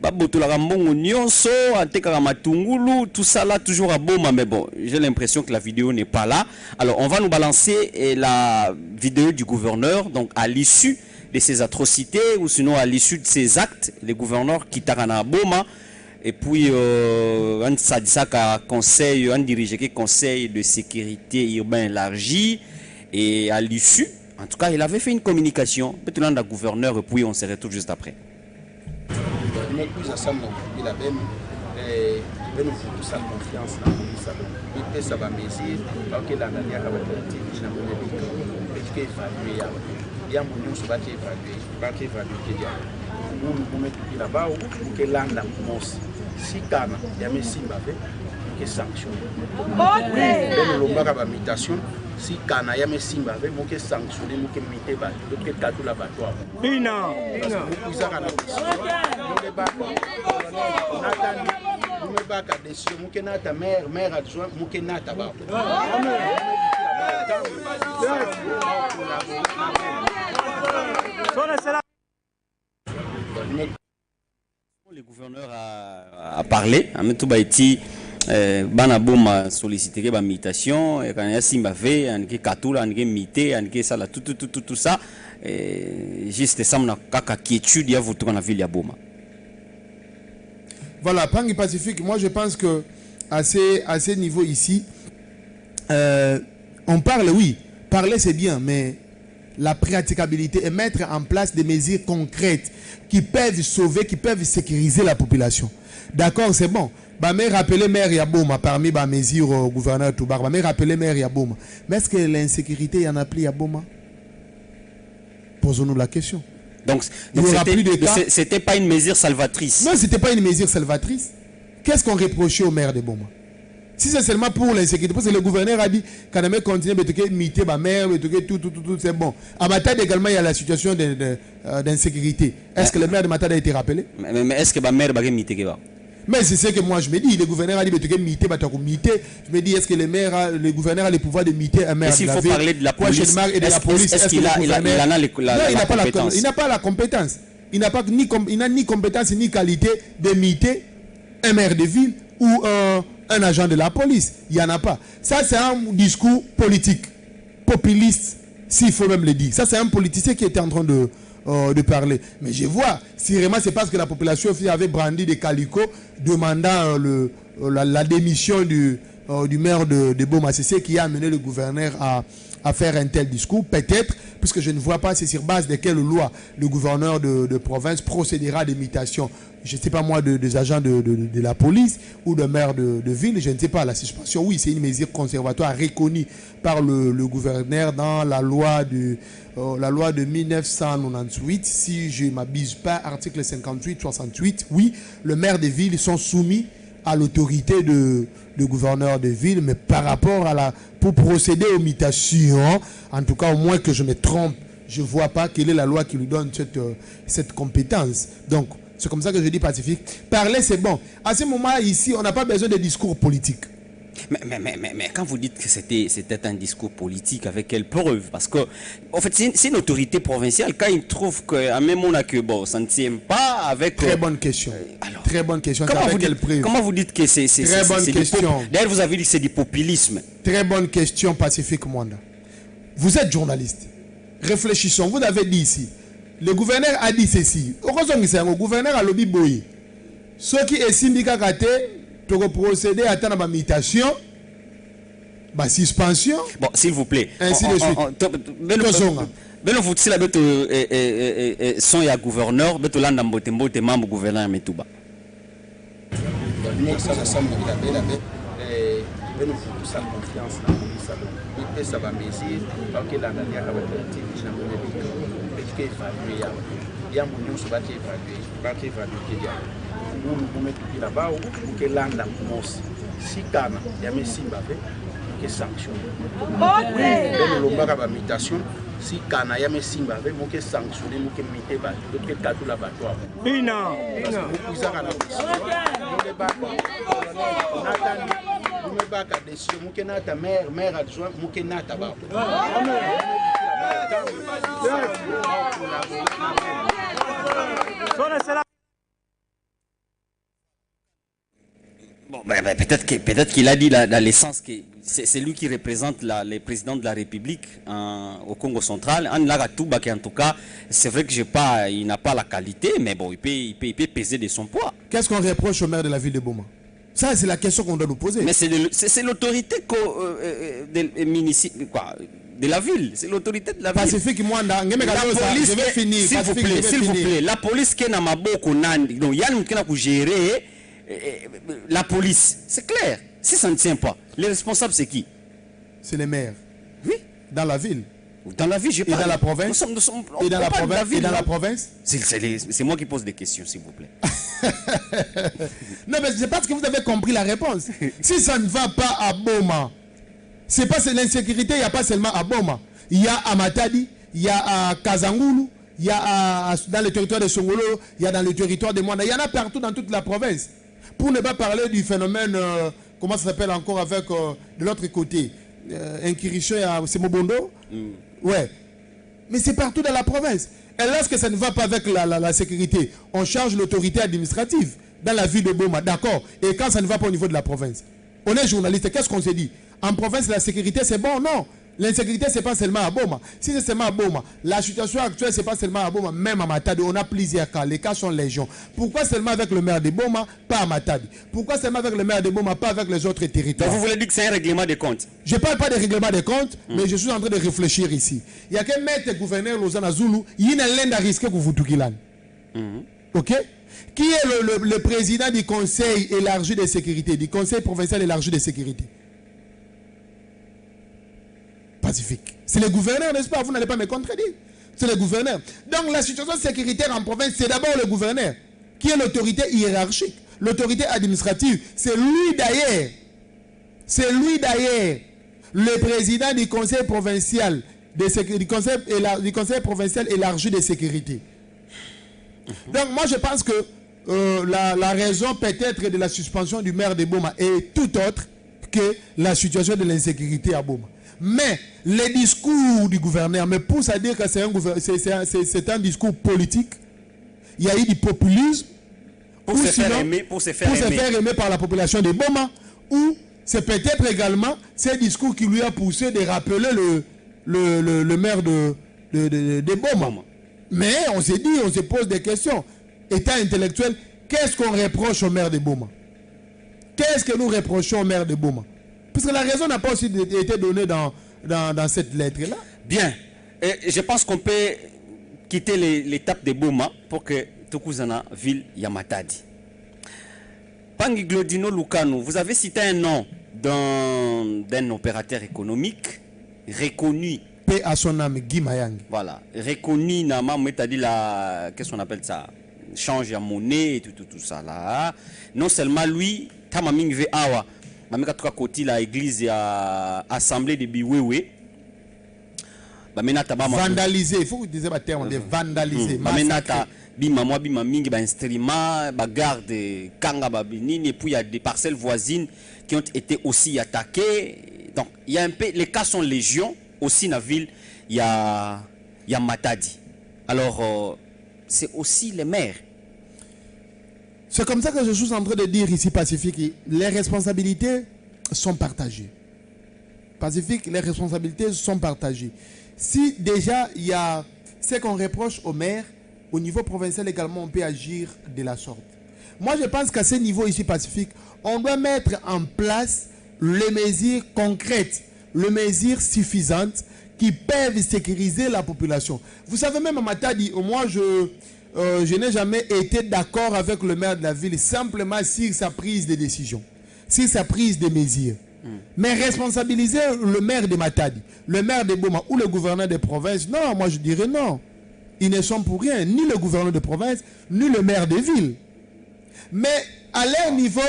babotolaka mbongo nyonso atekaka matungulu tout ça là toujours à Boma, mais bon j'ai l'impression que la vidéo n'est pas là. Alors on va nous balancer la vidéo du gouverneur, donc à l'issue de ces atrocités ou sinon à l'issue de ces actes, les gouverneurs qui à Boma. Et puis, un conseil, un dirigé qui conseil de sécurité urbain élargi. Et à l'issue, en tout cas, il avait fait une communication. Peut-être le gouverneur, et puis on se retrouve juste après.
Si kana ya mesimba ve ke sanction le lomba ba mutation si kana ya mesimba ve mo ke sanctionner mo ke mite ba to ke tatula ba to ina uzaka na le ba natani mo ba ka décision mo ke nata maire adjoint mo ke nata ba
Le gouverneur a parlé, a mis tout baiti, banaboma sollicité ba mutation, et quand il y a simba fait, on qui katula, on qui mité, on qui ça là, tout ça, juste ça on a kaka quiétude ya votu dans la ville ya Boma.
Voilà, Pangi Pacifique, moi je pense que à ces niveaux ici, on parle, oui, parler c'est bien, mais la praticabilité et mettre en place des mesures concrètes qui peuvent sauver, qui peuvent sécuriser la population. D'accord, c'est bon. Bah, mais rappeler maire Yaboma parmi les mesures au gouverneur Toubar. Bah, mais rappeler maire Yaboma. Mais est-ce que l'insécurité y en a plus Yaboma? Posons-nous la question.
Donc c'était pas une mesure salvatrice.
Non, c'était pas une mesure salvatrice. Qu'est-ce qu'on reprochait au maire de Boma? Si c'est seulement pour l'insécurité, parce que le gouverneur a dit qu'on a continué à miter ma mère, tout, c'est bon. À Matad également, il y a la situation d'insécurité. Est-ce que le maire de Matad a été rappelé?
Mais est-ce que ma mère va miter?
Mais c'est ce que moi je me dis. Le gouverneur a dit que miter, je me dis, est-ce que le gouverneur a le pouvoir de miter un maire?
S'il faut parler de la police, est-ce qu'il a la compétence?
Il n'a pas la compétence. Il n'a ni compétence ni qualité de miter un maire de ville ou un agent de la police. Il n'y en a pas. Ça, c'est un discours politique, populiste, s'il faut même le dire. Ça, c'est un politicien qui était en train de parler. Mais je vois, si vraiment c'est parce que la population avait brandi des calicots demandant la démission du maire de Boma, c'est ce qui a amené le gouverneur à faire un tel discours. Peut-être, puisque je ne vois pas c'est sur base de quelle loi le gouverneur de province procédera à l'imitation, je ne sais pas moi, des agents de la police ou de maire de ville, je ne sais pas. La suspension, oui, c'est une mesure conservatoire reconnue par le gouverneur dans la loi de 1998, si je ne m'abuse pas, article 58-68, oui, le maire de ville sont soumis à l'autorité de gouverneur de ville, mais par rapport pour procéder aux mutations, en tout cas au moins que je me trompe, je ne vois pas quelle est la loi qui lui donne cette compétence. Donc, c'est comme ça que je dis Pacifique. Parler, c'est bon. À ce moment ici, on n'a pas besoin de discours politiques.
Mais quand vous dites que c'était un discours politique, avec quelle preuve? Parce que, en fait, c'est une autorité provinciale. Quand ils trouvent qu'à même on a que bon, ça ne tient pas avec.
Très bonne question.
Alors,
très bonne question.
Comment vous dites que c'est
très bonne question.
D'ailleurs, vous avez dit que c'est du populisme.
Très bonne question, Pacifique Mwanda. Vous êtes journaliste. Réfléchissons. Vous avez dit ici. Le gouverneur a dit ceci. Le gouverneur a lobby boy. Ceux qui est syndicat pour procéder à la mutation, suspension.
Bon, s'il vous plaît.
Ainsi de suite.
Ben vous si la bête son ya gouverneur, bête landa mbote membre gouverneur Metuba.
Ça va mesure parce que l'année il y a il y a mon se battre évaluer on met tout là-bas ou que l'anda commence si kana il y a mes simba que sanction le lomba ba mutation si kana il y a mes simba mo que sanctionner mo que mité ba que tatu la batoire ina vous ça kana vous me baka décision mo que nata maire adjoint mo que nata ba
Bon, peut-être qu'il a dit dans l'essence que c'est lui qui représente les présidents de la République au Congo central. En tout cas, c'est vrai que il n'a pas la qualité, mais bon, il peut peser de son poids.
Qu'est-ce qu'on reproche au maire de la ville de Boma? Ça, c'est la question qu'on doit nous poser.
Mais c'est l'autorité de la ville. C'est l'autorité de la ville.
Pacifique Mwanda, je vais finir.
S'il vous plaît, la police qui est dans ma boko, donc Yann qui a gérer la police. C'est clair. Si ça ne tient pas, les responsables, c'est qui?
C'est les maires.
Oui.
Dans la ville.
Dans la ville, je parle.
Et dans la province. Et dans la province.
C'est moi qui pose des questions, s'il vous plaît.
Non, mais c'est parce que vous avez compris la réponse. Si ça ne va pas à Boma, c'est pas l'insécurité, il n'y a pas seulement à Boma. Il y a à Matadi, il y a à Kazangulu, il y a dans le territoire de Songolo, il y a dans le territoire de Mwanda. Il y en a partout dans toute la province. Pour ne pas parler du phénomène, comment ça s'appelle encore avec de l'autre côté, Inkirisho à Semobondo. Ouais. Mais c'est partout dans la province. Et lorsque ça ne va pas avec la sécurité, on change l'autorité administrative dans la ville de Boma, d'accord. Et quand ça ne va pas au niveau de la province, on est journaliste, qu'est-ce qu'on s'est dit? En province, la sécurité, c'est bon? Non. L'insécurité, ce n'est pas seulement à Boma. Si c'est seulement à Boma, la situation actuelle, ce n'est pas seulement à Boma, même à Matadi, on a plusieurs cas. Les cas sont légion. Pourquoi seulement avec le maire de Boma, pas à Matadi? Pourquoi seulement avec le maire de Boma, pas avec les autres territoires?
Donc vous voulez dire que c'est un règlement de comptes? Je
ne parle pas de règlement de comptes, mais je suis en train de réfléchir ici. Il y a qu'un maître gouverneur Lausanne Zulu, il y a un risque que vous vous touquez. Ok? Qui est le président du conseil élargi de sécurité, du conseil provincial élargi de sécurité? Pacifique. C'est le gouverneur, n'est-ce pas? Vous n'allez pas me contredire. C'est le gouverneur. Donc la situation sécuritaire en province, c'est d'abord le gouverneur, qui est l'autorité hiérarchique, l'autorité administrative. C'est lui d'ailleurs. C'est lui d'ailleurs, le président du conseil provincial du conseil provincial élargi de sécurité. Donc moi je pense que la raison peut-être de la suspension du maire de Boma est tout autre que la situation de l'insécurité à Boma. Mais les discours du gouverneur me poussent à dire que c'est un discours politique. Il y a eu du populisme
pour se faire aimer
par la population de Boma, ou c'est peut-être également ce discours qui lui a poussé de rappeler le maire de Boma. Mais on s'est dit, on se pose des questions. État intellectuel, qu'est-ce qu'on reproche au maire de Boma? Qu'est-ce que nous reprochons au maire de Boma? Parce que la raison n'a pas aussi été donnée dans cette lettre-là.
Bien. Et je pense qu'on peut quitter l'étape de Boma pour que Tokuzana ville Yamatadi. Pangi Glodino Lukano, vous avez cité un nom d'un opérateur économique reconnu.
Paix à son âme, Guy Mayang.
Voilà. Reconnu, qu'est-ce qu'on appelle ça? Change à monnaie et tout ça là. Non seulement lui, Tamaming Ve Awa. Côté la église à assemblée de Biwewe
vandaliser, il faut que vous disiez le terme de vandaliser,
bima mingi ba instrument ba garde kanga ba binini, et puis il y a des parcelles voisines qui ont été aussi attaquées. Donc il y a un peu, les cas sont légion aussi dans la ville. Il y a Matadi. Alors c'est aussi les maires.
C'est comme ça que je suis en train de dire ici, Pacifique, les responsabilités sont partagées. Pacifique, les responsabilités sont partagées. Si déjà il y a ce qu'on reproche aux maires, au niveau provincial également, on peut agir de la sorte. Moi, je pense qu'à ce niveau ici, Pacifique, on doit mettre en place les mesures concrètes, les mesures suffisantes qui peuvent sécuriser la population. Vous savez, même à Matadi, moi, je n'ai jamais été d'accord avec le maire de la ville simplement sur sa prise de décision, sur sa prise de mesures. Mais responsabiliser le maire de Matadi, le maire de Boma ou le gouverneur de province, non, moi je dirais non. Ils ne sont pour rien, ni le gouverneur de province, ni le maire de ville. Mais à leur niveau,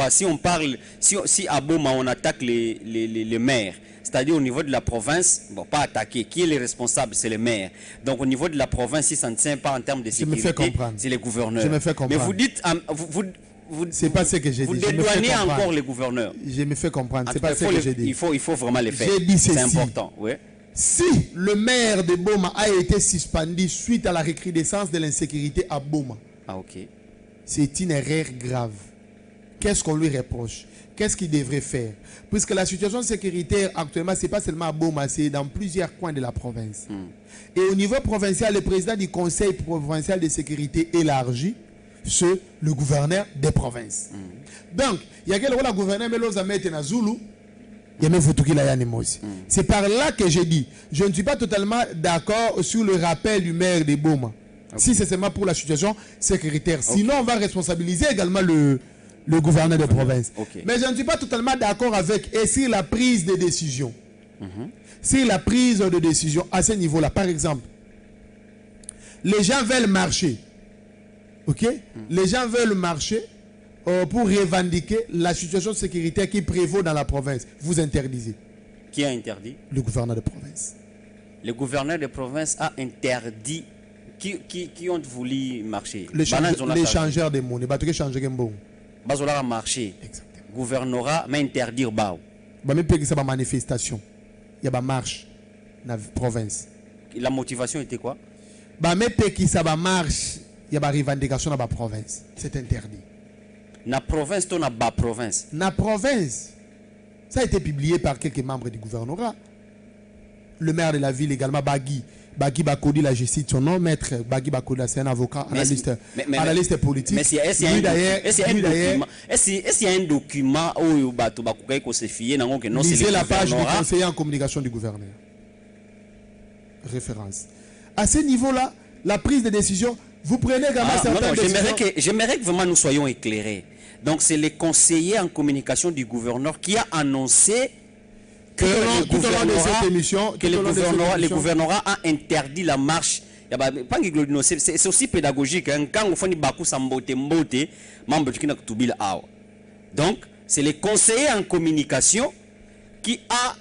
si on parle, si à Boma on attaque les maires, c'est-à-dire au niveau de la province, bon, pas attaquer, qui est le responsable? C'est le maire. Donc au niveau de la province, si ça ne tient pas en termes de sécurité, c'est les gouverneurs.
Je me fais comprendre.
Mais vous dites,
c'est pas ce que j'ai dit.
Vous dédouanez encore les gouverneurs.
Je me fais comprendre. C'est pas ce que j'ai dit.
Il faut vraiment les faire.
J'ai dit ceci.
C'est important. Oui.
Si le maire de Boma a été suspendu suite à la recrudescence de l'insécurité à Boma,
ah, ok.
c'est une erreur grave. Qu'est-ce qu'on lui reproche? Qu'est-ce qu'il devrait faire? Puisque la situation sécuritaire actuellement, ce n'est pas seulement à Boma, c'est dans plusieurs coins de la province. Et au niveau provincial, le président du Conseil provincial de sécurité élargi, c'est le gouverneur des provinces. Donc, il y a quelqu'un gouverneur Meloza Metena Zulu, c'est par là que j'ai dit, je ne suis pas totalement d'accord sur le rappel du maire de Boma. Si c'est seulement pour la situation sécuritaire. Sinon, on va responsabiliser également le gouverneur de province. Mais je ne suis pas totalement d'accord avec et sur la prise de décision. Sur la prise de décision à ce niveau-là, par exemple, les gens veulent marcher. Ok? Les gens veulent marcher pour revendiquer la situation sécuritaire qui prévaut dans la province. Vous interdisez.
Qui a interdit?
Le gouverneur de province.
Le gouverneur de province a interdit. Qui ont voulu marcher?
Les changeurs de monnaie.
Bazola a marché.
Exactement.
Gouvernorat mais interdire bao.
Même que ça va manifestation. Il y a une marche dans la province.
La motivation était quoi?
Même que ça va marche, il y a une revendication dans la province. C'est interdit.
Na province to na bas province.
Na province. Ça a été publié par quelques membres du gouvernorat. Le maire de la ville également, Bagui Bakodi, là je cite son nom, maître Bagui Bakodi, c'est un avocat, analyste politique. Mais est-ce qu'il y a un document où se fier non c'est la page du conseiller en communication du gouverneur. Référence. À ce niveau-là, la prise de décision, vous prenez également certaines décisions.
J'aimerais que vraiment nous soyons éclairés. Donc c'est le conseiller en communication du gouverneur qui a annoncé que le gouvernorat a interdit la marche. C'est aussi pédagogique. Quand on fait Bakou Sambote, donc c'est le conseiller en communication qui a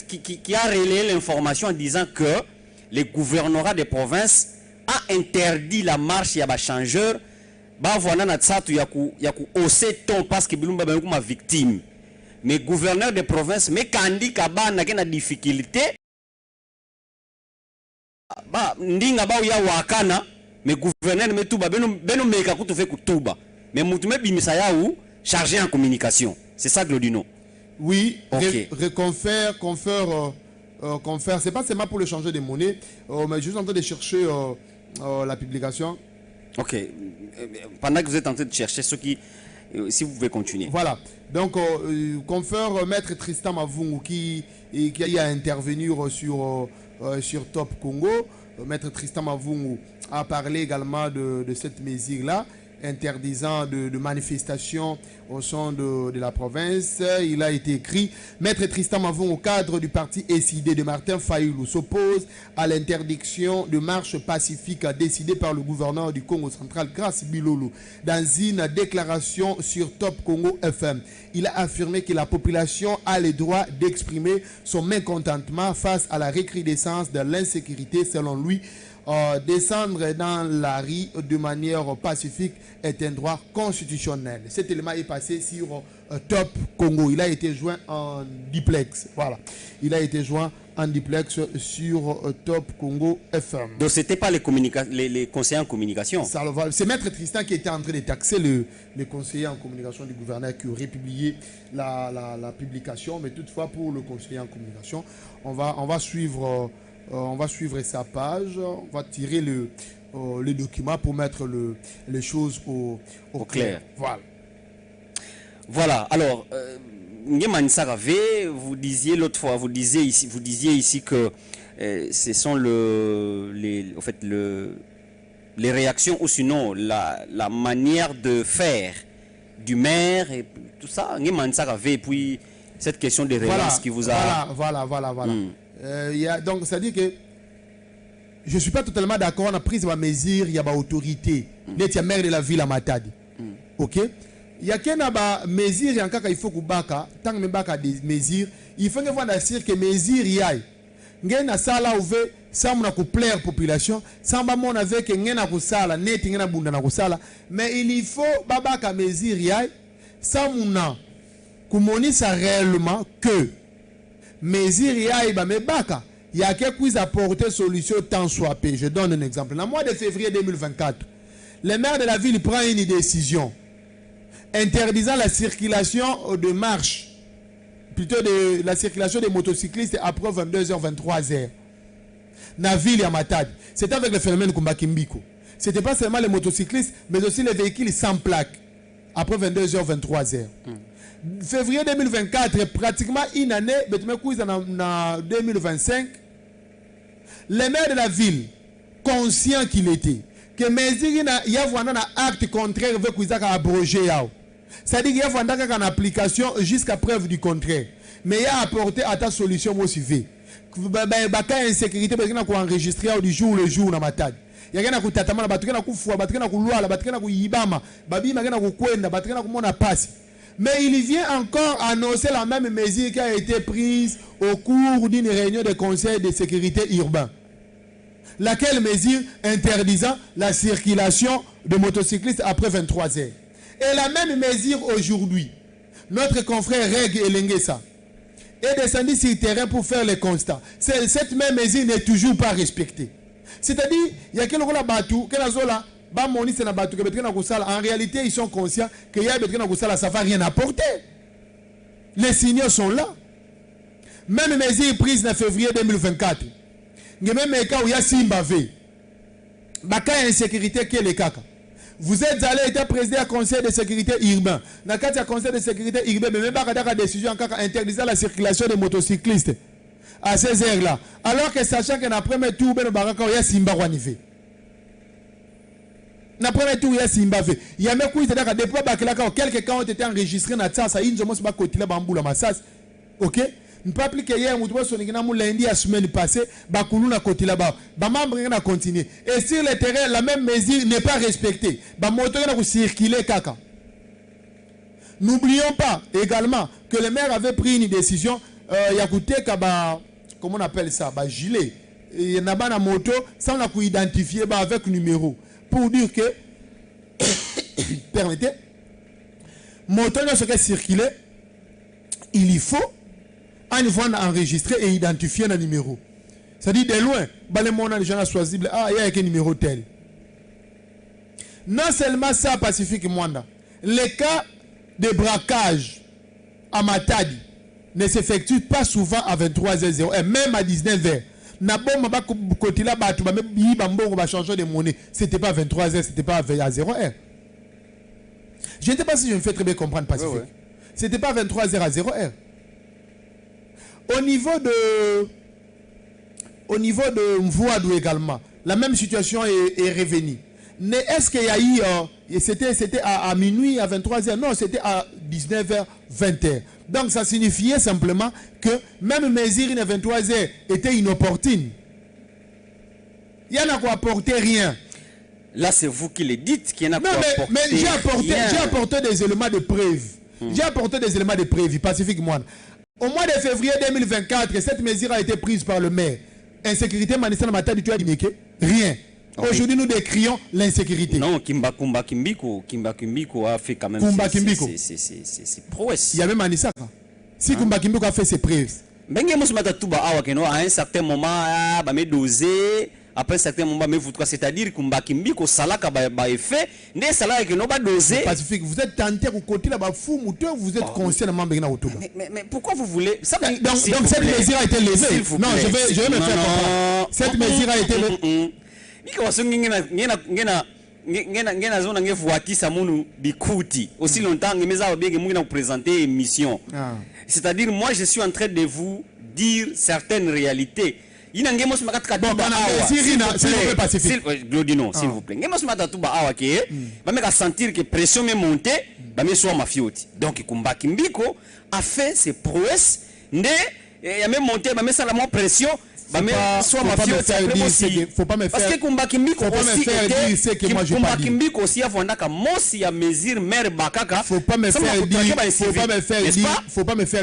qui a relayé l'information en disant que le gouvernorat des provinces a interdit la marche. Il y a des changeurs. Voilà, il y a aussi ton parce que Bilumba est ma victime. Mais gouverneur de province, mais Kandi Kaba n'a qu'une difficulté. Ndinga ba ya wakana, mais gouverneur mais tout ba beno meka kutu fait kutuba. Mais mutume bimisaya ou chargé en communication. C'est ça Glodino.
Oui, confère. C'est pas seulement pour le changer de monnaie, mais juste en train de chercher la publication.
Ok. Pendant que vous êtes en train de chercher ce qui, si vous pouvez continuer.
Voilà. Donc, confère maître Tristan Mavungu qui a intervenu sur Top Congo. Maître Tristan Mavungu a parlé également de cette mesure-là, interdisant de manifestations au sein de la province. Il a été écrit: Maître Tristan Mavungu, au cadre du parti SID de Martin Fayulu, s'oppose à l'interdiction de marche pacifique décidée par le gouverneur du Congo central, Grace Bilolo. Dans une déclaration sur Top Congo FM, il a affirmé que la population a le droit d'exprimer son mécontentement face à la recrudescence de l'insécurité. Selon lui, descendre dans la rue de manière pacifique est un droit constitutionnel. Cet élément est passé sur Top Congo. Il a été joint en duplex. Voilà. Il a été joint en duplex sur Top Congo FM.
Donc c'était pas les conseillers en communication.
C'est Maître Tristan qui était en train de taxer le conseiller en communication du gouverneur qui aurait publié la publication. Mais toutefois, pour le conseiller en communication, on va suivre sa page, on va tirer le document pour mettre les choses au clair. Voilà. Alors, vous disiez l'autre fois, vous disiez ici que ce sont les réactions ou sinon la manière de faire du maire et tout ça. Et puis cette question de relance qui vous a... Voilà. Donc, ça dit que je ne suis pas totalement d'accord. On a pris ma mesure, il y a une autorité. Il y a maire de la ville à Matadi. Ok? Il y a qu'une mesure, il faut que baka, tant que des mesures, il faut que vous assurez que mesure y a. Ngena sala ouve, ça m'a ku plaire population, ça m'a mon avec ngena ku sala, net ngena bunda na ku sala, mais il faut babaka mesure y a, ça m'a ku moni ça réellement que mesure y a ba me baka. Il y a quelqu'un qui a apporté solution tant soit peu. Je donne un exemple. Dans le mois de février 2024, le maire de la ville prend une décision interdisant la circulation de marche, plutôt de la circulation des motocyclistes après 22h, 23h. Dans la ville à Matadi. C'était avec le phénomène Kumbakimbiko. Ce n'était pas seulement les motocyclistes, mais aussi les véhicules sans plaque après 22h, 23h. Février 2024, pratiquement une année, en 2025, le maire de la ville, conscient qu'il était, que mesure il y a un acte contraire avec qu'ils ont abrogé. C'est-à-dire qu'il y a une application jusqu'à preuve du contraire. Mais il a apporté à ta solution aussi. Il y a une insécurité qui est enregistrée du jour le jour dans ma tête. Il y a un tatama, il y a un fou, il y a un loi, il y a un yibama, il y a un kwenda, il y a un passe. Mais il vient encore annoncer la même mesure qui a été prise au cours d'une réunion de conseil de sécurité urbain. Laquelle mesure interdisant la circulation de motocyclistes après 23 heures. Et la même mesure aujourd'hui, notre confrère Reg Elengesa est descendu sur le terrain pour faire le constat. Cette même mesure n'est toujours pas respectée. C'est-à-dire, il y a quelqu'un qui en réalité, ils sont conscients que ça ne va rien apporter. Les signaux sont là. Même mesure prise en février 2024. Même cas où il y a Simbavé. Baka insécurité qui est le caca. Vous êtes allé être président du conseil de sécurité urbain. Dans le cadre du conseil de sécurité urbain, mais même pas la décision interdisant la circulation des motocyclistes à ces heures-là. Alors que sachant que dans le premier tour, il y a Simba Wanivé. Dans le premier tour, il y a Simba. Il y a même quelques cas ont été enregistrés dans le ça, ils ont pas côté là, bamboula massas. Ok? Ne pas appliquer hier, nous devons sonner lundi la semaine passée, Bakoulou na côté là-bas. Bamambre na continuer. Et sur le terrain, la même mesure n'est pas respectée. Bamoto na circuler kaka. N'oublions pas également que le maire avait pris une décision. Il y a coûté comment on appelle ça, gilet. Il y a une moto sans la identifier avec numéro pour dire que permettez, moto n'a pas circulé. Il faut une fois enregistré et identifié un numéro. C'est-à-dire de loin, les gens choisi, il y a un numéro tel. Non seulement ça, Pacifique Mwanda, les cas de braquage à Matadi ne s'effectuent pas souvent à 23h00 et même à 19h. C'était pas à 23h, c'était pas à 0h. Je ne sais pas si je me fais très bien comprendre, Pacifique. Ouais. C'était pas à 23h à 0h. Au niveau de Mvouadou également, la même situation est revenue. Mais est-ce qu'il y a eu, c'était à minuit, à 23h, non, c'était à 19h, 20h. Donc ça signifiait simplement que même mesure à 23h était inopportune. Il n'y en a quoi apporter rien.
Là, c'est vous qui le dites qu'il y en a quoi apporter.
Mais j'ai apporté des éléments de preuve. J'ai apporté des éléments de preuve, Pacifique Moine. Au mois de février 2024, cette mesure a été prise par le maire. Insécurité, Manissa Matadi, tu as dit rien. Okay. Aujourd'hui, nous décrions l'insécurité.
Non, Kumba Kimbiko a fait quand même.
Kumba Kimbiko.
C'est prouesse.
Il y a même Manissa. Si Kumba Kimbiko a fait ses preuves.
À un certain moment, il dosé. Après un certain moment, c'est-à-dire Kumba Kimbiko, Salaka a effet. Ne Salaka qui n'a pas dosé.
Pacifique, vous êtes tenté au côté là-bas, fou, vous êtes conscient de m'embêter autour.
Mais pourquoi vous voulez ça?
Donc cette mesure a été levée. Non, je vais me faire comprendre. Cette mesure a été levée.
Aussi longtemps que vous présenter émission. C'est-à-dire, moi, je suis en train de vous dire certaines réalités. S'il vous plaît. Sentir que pression est montée, donc Kumba Kimbiko a fait ses prouesses. Il a même monté, mais ça la pression.
Faut pas me faire
parce que Kumba Kimbiko aussi a mesure mère Bakaka.
Faut pas me faire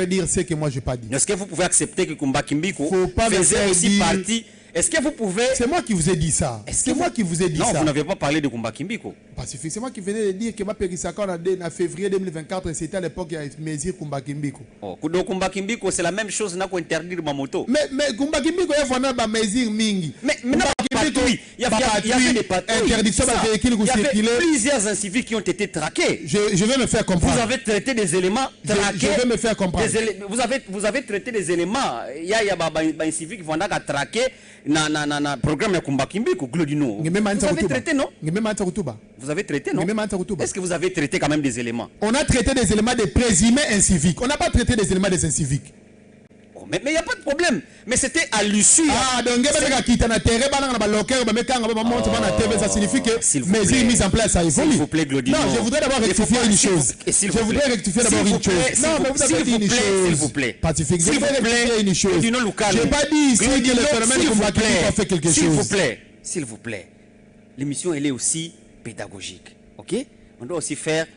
dire ce que moi j'ai pas dit.
Est-ce que vous pouvez accepter que Kumba Kimbiko faisait aussi partie? Est-ce que vous pouvez...
C'est moi qui vous ai dit ça. C'est moi qui vous ai dit ça.
Non, vous n'avez pas parlé de Kumba Kimbiko.
Pacifique, c'est moi qui venais de dire que ma Périsaka en février 2024, c'était à l'époque il y a mesure Kumba Kimbiko.
Donc Kumba Kimbiko, c'est la même chose qu'on interdire ma moto.
Mais Kumba Kimbiko, il y a vraiment une mesure mingi.
Mais patrouilles. Il y avait des patrouilles.
Interdiction de véhicules
Il y avait
circuler.
plusieurs inciviques qui ont été traqués.
Je vais me faire comprendre.
Vous avez traité des éléments traqués.
Je vais me faire comprendre.
Vous avez traité des éléments. Il y a un civique qui vont traquer na programme ya Kumbakimbi ko Glodino. Vous avez traité non? Vous avez traité non? Est-ce que vous avez traité quand même des éléments?
On a traité des éléments de présumés inciviques. On n'a pas traité des éléments des inciviques.
Mais il n'y a pas de problème. Mais c'était à l'issue.
Ah, donc ça signifie que mesures mises en place, ça évolue.
S'il vous plaît, Glodino.
Non, je voudrais d'abord rectifier une chose. Je voudrais rectifier d'abord une chose. Non, mais vous avez dit une chose.
S'il vous plaît.
Pacifique. Je voudrais rectifier une chose. Je n'ai pas dit ici que le phénomène Kumbakimbi a fait quelque chose.
S'il vous plaît. S'il vous plaît. L'émission, elle est aussi pédagogique. Ok? On doit aussi faire.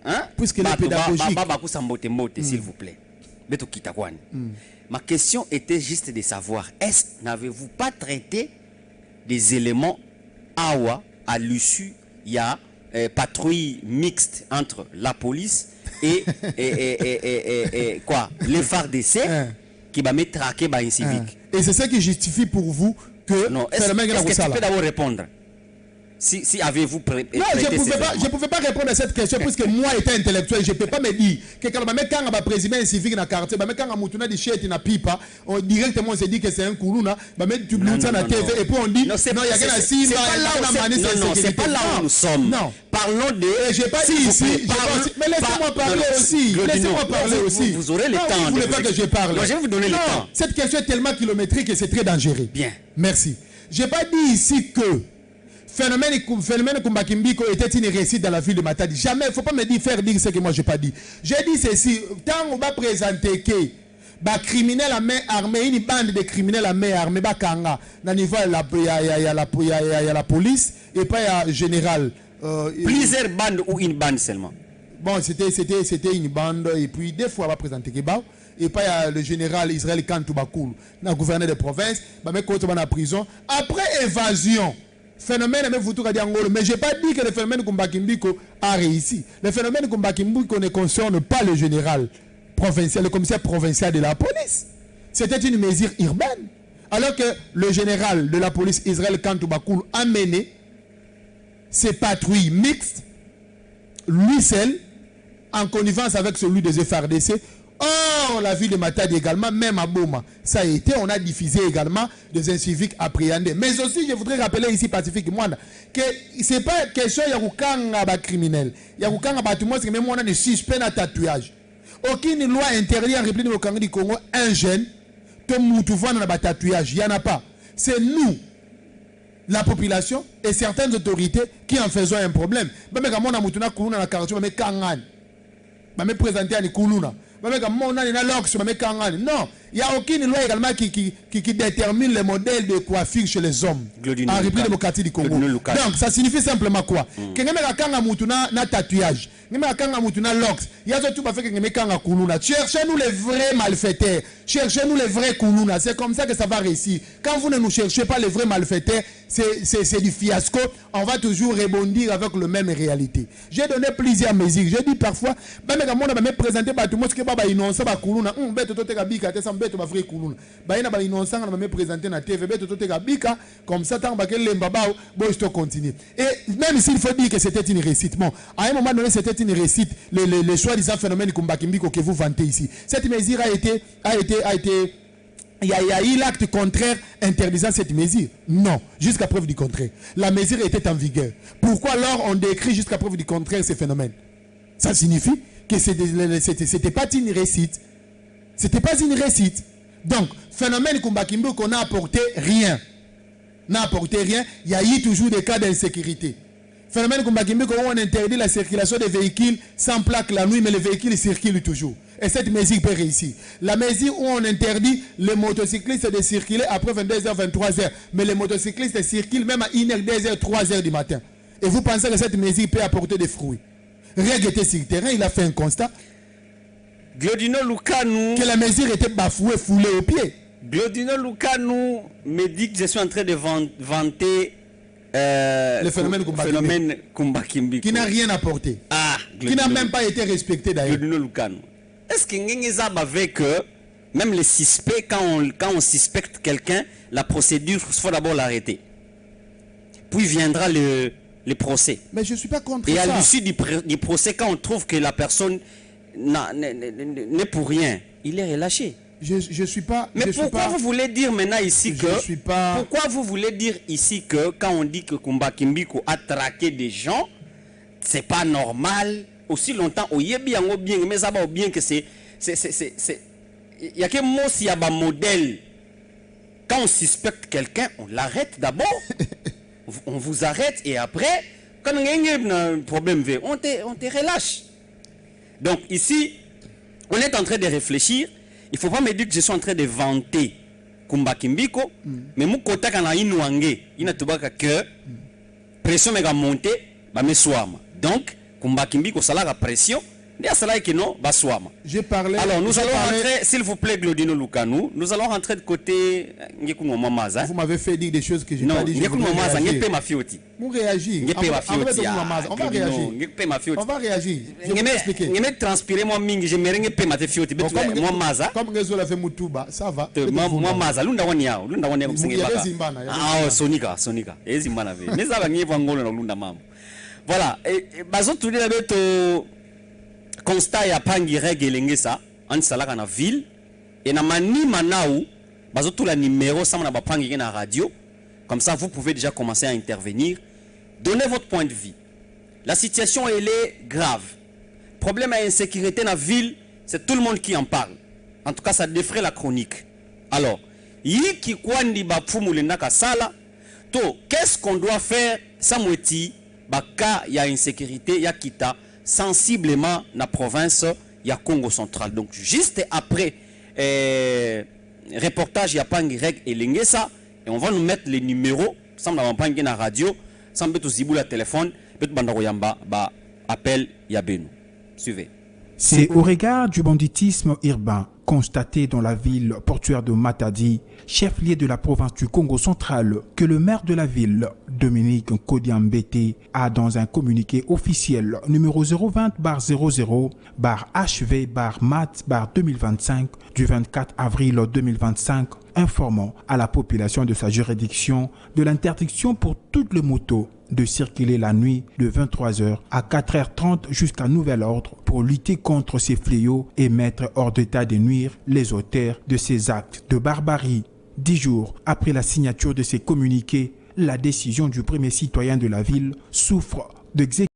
Hein?
Puisqu'elle est pédagogique.
S'il vous plaît. Ma question était juste de savoir, n'avez-vous pas traité des éléments AWA à l'issue? Il y a patrouille mixte entre la police et quoi, les FARDC qui va mettre traquer un civique.
Et c'est ça qui justifie pour vous que...
Non, est-ce que tu peux d'abord répondre? Si avez-vous
non, je ne pouvais pas répondre à cette question puisque moi, étant intellectuel, je ne peux pas me dire que quand on va président civique dans le quartier, quand on a des chèques dans la pipe, directement on se dit que c'est un koulouna, tu bloques ça dans la TV et puis on dit non, il y a qu'un signe,
non, c'est pas là où nous sommes.
Non.
Parlons de...
Je n'ai pas dit ici. Mais laissez-moi parler aussi. Laissez-moi parler aussi.
Vous aurez le temps.
Vous ne voulez pas que je parle.
Non, je vais vous donner le temps.
Cette question est tellement kilométrique et c'est très dangereux.
Bien.
Merci. Je n'ai pas dit ici que phénomène Kumbakimbi était une réussite dans la ville de Matadi. Jamais, il ne faut pas me dire ce que moi je n'ai pas dit. J'ai dit ceci, tant on va présenter que les criminels à main armée, une bande de criminels à main armée, il y a la police et pas il y a le général.
Plusieurs bandes ou une bande seulement?
Bon, c'était une bande et puis des fois on va présenter Keba. Et pas il y a le général Israël Kantoubakoul, le gouverneur de province, mais quand on va en prison. Après évasion, phénomène mais je n'ai pas dit que le phénomène Kumbakimbi a réussi. Le phénomène Kumbakimbi ne concerne pas le général provincial, le commissaire provincial de la police. C'était une mesure urbaine. Alors que le général de la police Israël Kantoubakoul a mené ses patrouilles mixtes, lui seul, en connivence avec celui des FARDC. Or, la ville de Matadi également, même à Boma, ça a été, on a diffusé également des inciviques appréhendés. Mais aussi, je voudrais rappeler ici, Pacifique Mwanda, que ce n'est pas question de y criminel. Il y a tout le monde qui même des suspects à tatouage. Aucune loi interdit en République du Congo un jeune, tout le monde tatouage. Il n'y en a pas. C'est nous, la population et certaines autorités qui en faisons un problème. Mais quand on a moutuna kuluna na quartier, mais kangan, mais présenter à kuluna. Non, il n'y a aucune loi également qui détermine le modèle de coiffure chez les hommes en République démocratique du Congo. Donc, ça signifie simplement quoi? Que nous avons un tatouage, nous avons un locks, il y a tout à fait que nous avons un cherchez-nous les vrais malfaiteurs, cherchez-nous les vrais koulouna. C'est comme ça que ça va réussir. Quand vous ne nous cherchez pas les vrais malfaiteurs, c'est du fiasco. On va toujours rebondir avec la même réalité. J'ai donné plusieurs mesures. J'ai dit parfois, même quand on m'a présenté tout le monde qui est innocent, comme ça, continue. Et même s'il faut dire que c'était une réussite, bon, à un moment donné, c'était une réussite, le soi-disant phénomène Kumbakimbi que vous vantez ici. Cette mesure a été il y a eu l'acte contraire interdisant cette mesure. Non, jusqu'à preuve du contraire. La mesure était en vigueur. Pourquoi alors on décrit jusqu'à preuve du contraire ces phénomènes? Ça signifie que c'était pas une réussite. C'était pas une réussite. Donc, phénomène Kumbakimbi qu'on n'a apporté rien. N'a apporté rien. Il y a eu toujours des cas d'insécurité. Phénomène Kumbakimbi on interdit la circulation des véhicules sans plaque la nuit, mais les véhicules circulent toujours. Et cette mesure peut réussir. La mesure où on interdit les motocyclistes de circuler après 22h, 23h, mais les motocyclistes circulent même à 1h, 2h, 3h du matin. Et vous pensez que cette mesure peut apporter des fruits? Reg était sur le terrain, il a fait un constat.
Glodino Lukanou.
Que la mesure était bafouée, foulée au pied.
Glodino Lukanou me dit que je suis en train de vanter
le phénomène Kumbakimbi. Qui n'a rien apporté.
Ah,
qui n'a même pas été respecté d'ailleurs.
Glodino Lukanou. Est-ce qu'il y a avec même les suspects, quand on suspecte quelqu'un, la procédure, il faut d'abord l'arrêter? puis viendra le procès.
Mais je ne suis pas contre
et
ça.
Et à l'issue du procès, quand on trouve que la personne n'est pour rien, il est relâché.
Je suis pas.
Mais pourquoi vous voulez dire maintenant ici que... Pourquoi vous voulez dire ici que quand on dit que Kumba Kimbiko a traqué des gens, c'est pas normal. Aussi longtemps, au bien, mais ça va bien que c'est... Il y a que moi, s'il y a un modèle, quand on suspecte quelqu'un, on l'arrête d'abord. On vous arrête et après, quand on a un problème, on te relâche. Donc ici, on est en train de réfléchir. Il ne faut pas me dire que je suis en train de vanter Kumba Kimbiko, mais mon côté quand on a inouangé, il a tout que pression m'a monté, bah me soama. Donc Kumba Kimbiko ça la pression, il y a cela qui non, bah soama.
J'ai parlé.
Alors nous allons rentrer, s'il vous plaît, Glodino Lukanou, nous allons rentrer de côté Ngekuno Mamaza.
Vous m'avez fait dire des choses que j'ai
pas
dit.
Non, Ngekuno Mamaza, Ngepe Mafioti.
On réagit. On va réagir. On va réagir. Je vais m'expliquer.
Je vais transpirer moi mingi, je me renge pe Mafioti. Moi Maza.
Comme Réseau l'a fait Mutuba, ça va.
Moi Maza, lunda wanya kusengeba. Ah, Sonika. Ezimbana ve. Mais ça va ngi vangolo na lunda mama. Voilà, et bazo tout dire beto constat ya pangi règle ça en salaka na ville et na mani manau bazo tout la numéro ça na ba pangi na radio comme ça vous pouvez déjà commencer à intervenir, donner votre point de vue. La situation elle est grave. Problème à insécurité dans la ville, c'est tout le monde qui en parle. En tout cas ça défraie la chronique. Alors, yiki kwandi ba pfumule naka sala to qu'est-ce qu'on doit faire samweti baka ya insécurité ya kita sensiblement na province ya Congo central. Donc juste après reportage ya pangi reg et lengesa et on va nous mettre les numéros sans la pangi na radio sans beto ziboula téléphone beto bandako yamba ba appel ya benu. Suivez.
C'est au regard du banditisme urbain constaté dans la ville portuaire de Matadi, chef-lieu de la province du Congo central, que le maire de la ville, Dominique Kodiambete, a dans un communiqué officiel numéro 020-00-HV-MAT-2025 du 24 avril 2025 informant à la population de sa juridiction de l'interdiction pour toutes les motos de circuler la nuit de 23h à 4h30 jusqu'à nouvel ordre pour lutter contre ces fléaux et mettre hors d'état de nuire les auteurs de ces actes de barbarie. 10 jours après la signature de ces communiqués, la décision du premier citoyen de la ville souffre d'exécution.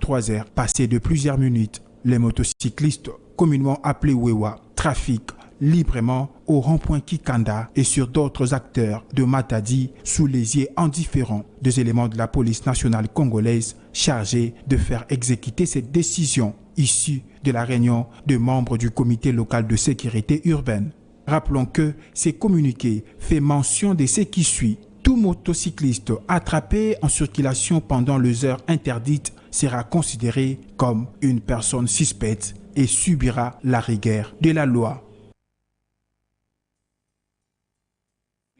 3 heures passées de plusieurs minutes, les motocyclistes, communément appelés Wewa, trafiquent librement au rond-point Kikanda et sur d'autres acteurs de Matadi sous les yeux indifférents des éléments de la police nationale congolaise chargés de faire exécuter cette décision issue de la réunion de membres du comité local de sécurité urbaine. Rappelons que ces communiqués fait mention de ce qui suit. Tout motocycliste attrapé en circulation pendant les heures interdites sera considéré comme une personne suspecte et subira la rigueur de la loi.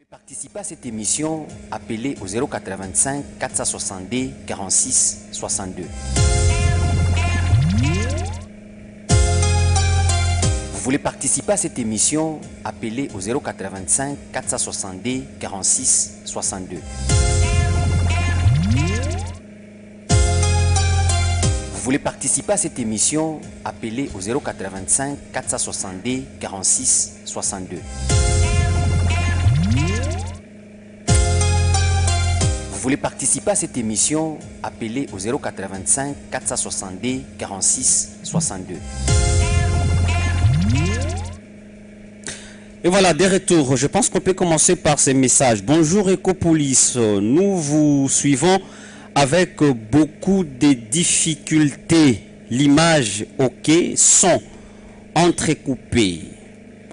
Participez à cette émission, appelez au 085 462 46 62. Vous voulez participer à cette émission, appelez au 085 462 46 62. Vous voulez participer à cette émission, appelez au 085 462 46 62. Vous voulez participer à cette émission, appelez au 085 462 46 62. Et voilà, des retours. Je pense qu'on peut commencer par ces messages. Bonjour Ecopolis, nous vous suivons avec beaucoup de difficultés. L'image ok, son entrecoupé.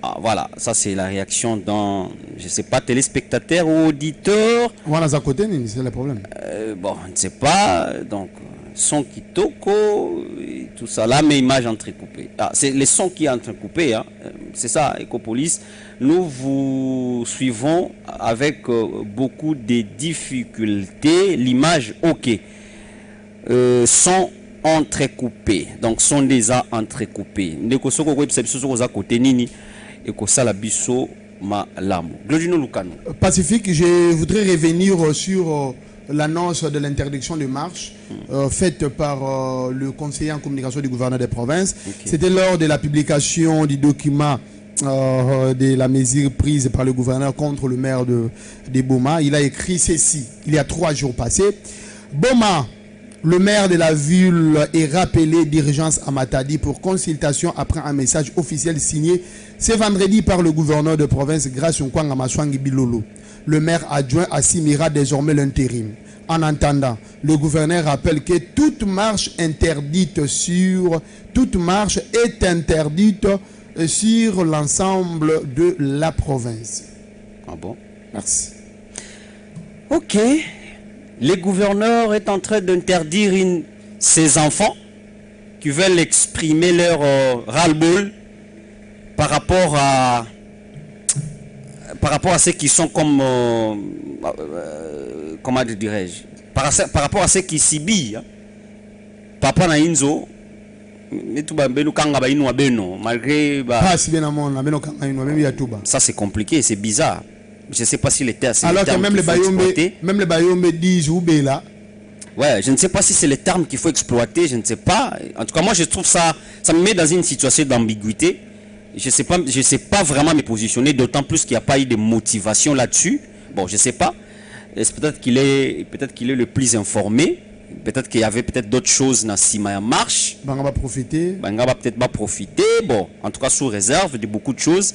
Ah, voilà, ça c'est la réaction d'un, je ne sais pas, téléspectateur ou auditeur.
Voilà, à côté, c'est le problème.
Bon, je ne sais pas, donc, son kitoko, et tout ça, là, mais image entrecoupée. Ah, c'est les sons qui sont entrecoupés, hein. C'est ça, Ecopolis. Nous vous suivons avec beaucoup de difficultés. L'image, ok. Son entrecoupé, donc son déjà entrecoupé. Ndeko soko web à côté nini. Et que ça la biso malamu. Glodino Lukano.
Pacifique, je voudrais revenir sur l'annonce de l'interdiction de marche faite par le conseiller en communication du gouverneur des provinces. Okay. C'était lors de la publication du document de la mesure prise par le gouverneur contre le maire de Boma. Il a écrit ceci, il y a 3 jours passés. Boma, le maire de la ville, est rappelé d'urgence à Matadi pour consultation après un message officiel signé ce vendredi par le gouverneur de province grâce au Kwanga Maswangi Bilolo. Le maire adjoint assimilera désormais l'intérim. En attendant, le gouverneur rappelle que toute marche est interdite sur l'ensemble de la province.
Ah bon?
Merci.
Ok. Le gouverneur est en train d'interdire ses enfants qui veulent exprimer leur ras-le-bol par rapport à ceux qui sont comme comment dirais-je, par rapport à ceux qui subissent papa na inzo malgré ça c'est compliqué, c'est bizarre. Je ne sais pas si les termes.
Alors que même les Bayombe disent ou Bela.
Ouais, je ne sais pas si c'est les termes qu'il faut exploiter, je ne sais pas. En tout cas, moi je trouve ça me met dans une situation d'ambiguïté. Je ne sais pas vraiment me positionner, d'autant plus qu'il n'y a pas eu de motivation là-dessus. Bon, je ne sais pas. Peut-être qu'il est le plus informé. Peut-être qu'il y avait peut-être d'autres choses dans Simaya marche.
Banga va profiter.
Banga va peut-être pas profiter. Bon, en tout cas sous réserve de beaucoup de choses.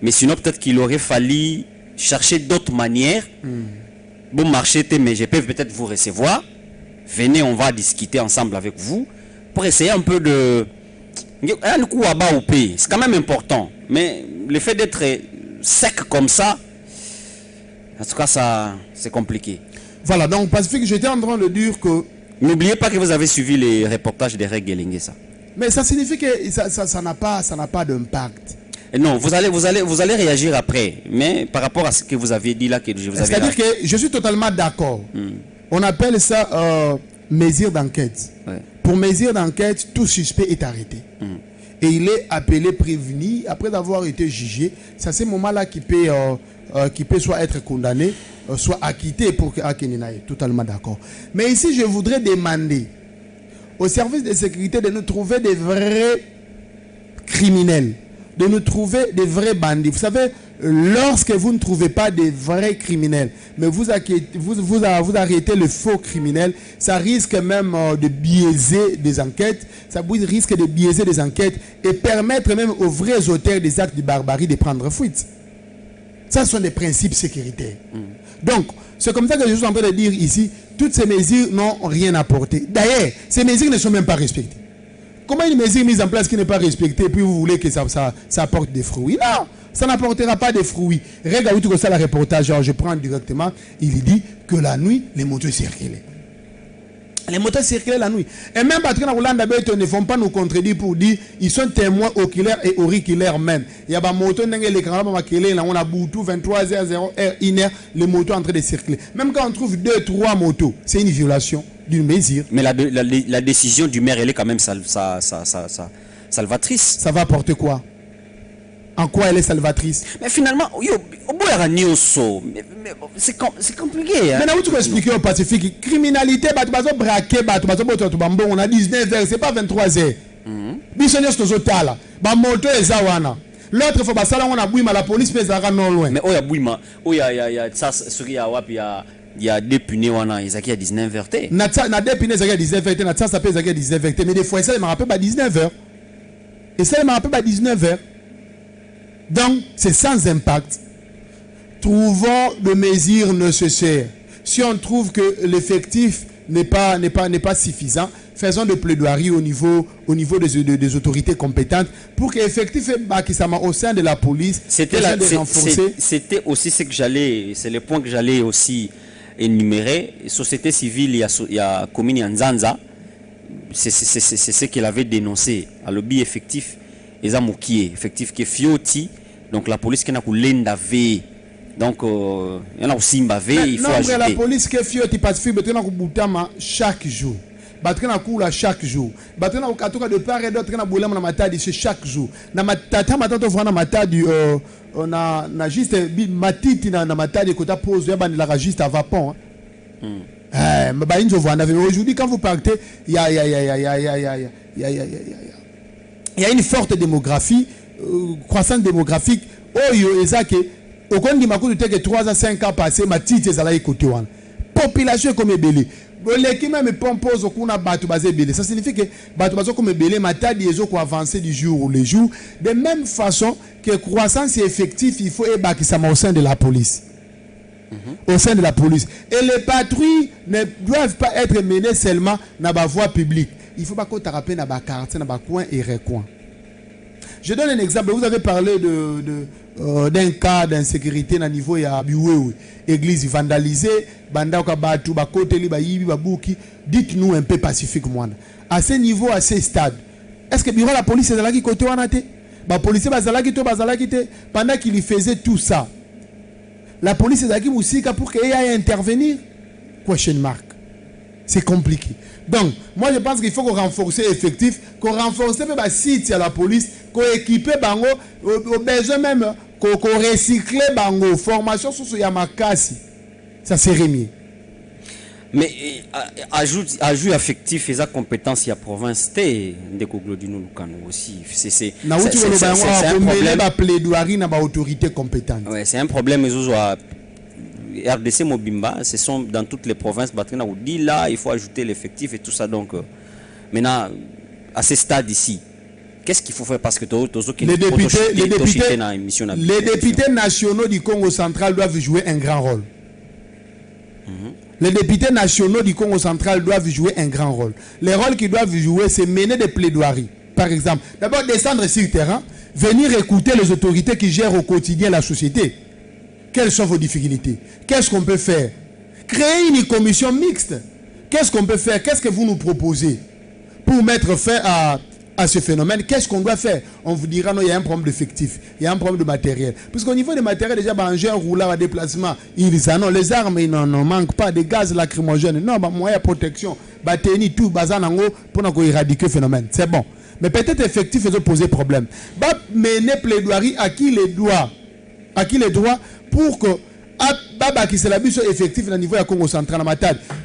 Mais sinon peut-être qu'il aurait fallu chercher d'autres manières. Bon marché, mais je peux peut-être vous recevoir. Venez, on va discuter ensemble avec vous pour essayer un peu de... C'est quand même important. Mais le fait d'être sec comme ça, en tout cas, ça, c'est compliqué.
Voilà, donc Pacifique, j'étais en train de dire que...
N'oubliez pas que vous avez suivi les reportages de Reg Gelingue, ça.
Mais ça signifie que ça n'a pas d'impact.
Non, vous allez réagir après. Mais par rapport à ce que vous aviez dit là, que je vous avais...
C'est-à-dire que je suis totalement d'accord. On appelle ça mesure d'enquête. Ouais. Pour mesure d'enquête, tout suspect est arrêté. Et il est appelé prévenu après avoir été jugé. C'est à ce moment-là qu'il peut soit être condamné, soit acquitté pour Akeninaï. Totalement d'accord. Mais ici, je voudrais demander au service de sécurité de nous trouver des vrais criminels, de nous trouver des vrais bandits. Vous savez, lorsque vous ne trouvez pas des vrais criminels, mais vous arrêtez le faux criminel, ça risque même de biaiser des enquêtes, ça risque de biaiser des enquêtes et permettre même aux vrais auteurs des actes de barbarie de prendre fuite. Ça, ce sont des principes sécuritaires. Donc, c'est comme ça que je suis en train de dire ici, toutes ces mesures n'ont rien apporté. D'ailleurs, ces mesures ne sont même pas respectées. Comment une mesure mise en place qui n'est pas respectée, puis vous voulez que ça apporte des fruits? Non, ça n'apportera pas de fruits. Regardez tout ça, le reportage, je prends directement, il dit que la nuit, les motos circulent. Les motos circulent la nuit. Et même parce que les ne font pas nous contredire pour dire ils sont témoins oculaires et auriculaires même. Il y a des motos qui on a boutou 23h, 1h, les motos en train de circuler. Même quand on trouve 2-3 motos, c'est une violation d'une mesure.
Mais la décision du maire, elle est quand même salvatrice.
Ça va apporter quoi? En quoi elle est salvatrice?
Mais finalement, c'est compliqué. Hein?
Mais où tu peux expliquer au Pacifique? Criminalité, on a 19h, c'est pas 23h. L'autre fois, on a bouima, la police peut être non loin.
Mais il y a des punés, ils ont 19h.
Na des punés, ils ont 19h, ça peut être 19h. Mais des fois, ça, il m'a rappelé à 19h. Et ça, il m'a rappelé à 19h. Donc, c'est sans impact. Trouvons des mesures nécessaires. Si on trouve que l'effectif n'est pas suffisant, faisons des plaidoiries au niveau des autorités compétentes pour que l'effectif au sein de la police
c'était aussi c'est le point que j'allais aussi énumérer. Société civile, il y a commune Nzanza, c'est ce qu'il avait dénoncé à lobby effectif. Effectif qui est fioti, donc la police qui n'a qu'à l'endaver, donc il y en a aussi mbavé, il faut ajouter.
La police qui est fioti pacifique chaque jour. batrena kula chaque jour batrena ukatoka de part et d'autre na bolema na matadi c'est chaque jour na matata matata vana matadi na juste matiti na matadi kota pose ya bandela juste à vapon bah inzo vana aujourd'hui quand vous partez il y a une forte démographie croissance démographique oyo ezake okondi makutu teke 3 à 5 ans passé matiti ezala côté wana population comme belé boleki même pompose okuna batu bazé belé ça signifie que batu bazo comme belé matadi ezo ko avancer du jour au jour de même façon que croissance effective il faut ebakisa au sein de la police au sein de la police et les patrouilles ne doivent pas être menées seulement dans la voie publique il faut pas qu'on t'appelle dans ba quartier dans ba coin et recoin. Je donne un exemple. Vous avez parlé d'un cas d'insécurité à niveau ya biwewe église vandalisée banda ka batu ba koteli ba yibi ba buki. Dites-nous un peu pacifique moi. À ce niveau, à ce stade, est-ce que bureau la police est là qui côté wana te ba policier bazalaki to bazalaki te pendant qu'il faisait tout ça la police est là qui musika pour qu'il aille intervenir? Question mark. C'est compliqué. Donc, moi je pense qu'il faut qu'on renforce l'effectif, qu'on renforce même le site à la police, qu'on équipe bango, au besoin même qu'on recycle bango, formation sur ce yamakasi. Ça serait mieux.
Mais ajout affectif et sa compétence il y a province té ndeko Glodino Lukano aussi c'est un problème
plaidoirie na ba autorité compétente.
Ouais, c'est un problème RDC Mobimba, ce sont dans toutes les provinces Batrina ou dit là il faut ajouter l'effectif et tout ça donc maintenant à ce stade ici qu'est-ce qu'il faut faire parce que
les députés nationaux du Congo central doivent jouer un grand rôle. Les députés nationaux du Congo central doivent jouer un grand rôle. Les rôles qu'ils doivent jouer, c'est mener des plaidoiries. Par exemple, d'abord descendre sur le terrain, venir écouter les autorités qui gèrent au quotidien la société. Quelles sont vos difficultés? Qu'est-ce qu'on peut faire? Créer une commission mixte. Qu'est-ce qu'on peut faire? Qu'est-ce que vous nous proposez pour mettre fin à ce phénomène? Qu'est-ce qu'on doit faire? On vous dira non, il y a un problème d'effectif, il y a un problème de matériel. Puisqu'au niveau des matériels, déjà, engin roulant à déplacement, non, les armes, il n'en manque pas, des gaz lacrymogènes, non, moyens de protection, tenir tout, pour éradiquer le phénomène. C'est bon. Mais peut-être effectif, ils ont posé problème. Mener plaidoirie à qui les droits pour que qui c'est la mission effectif au niveau de Congo central.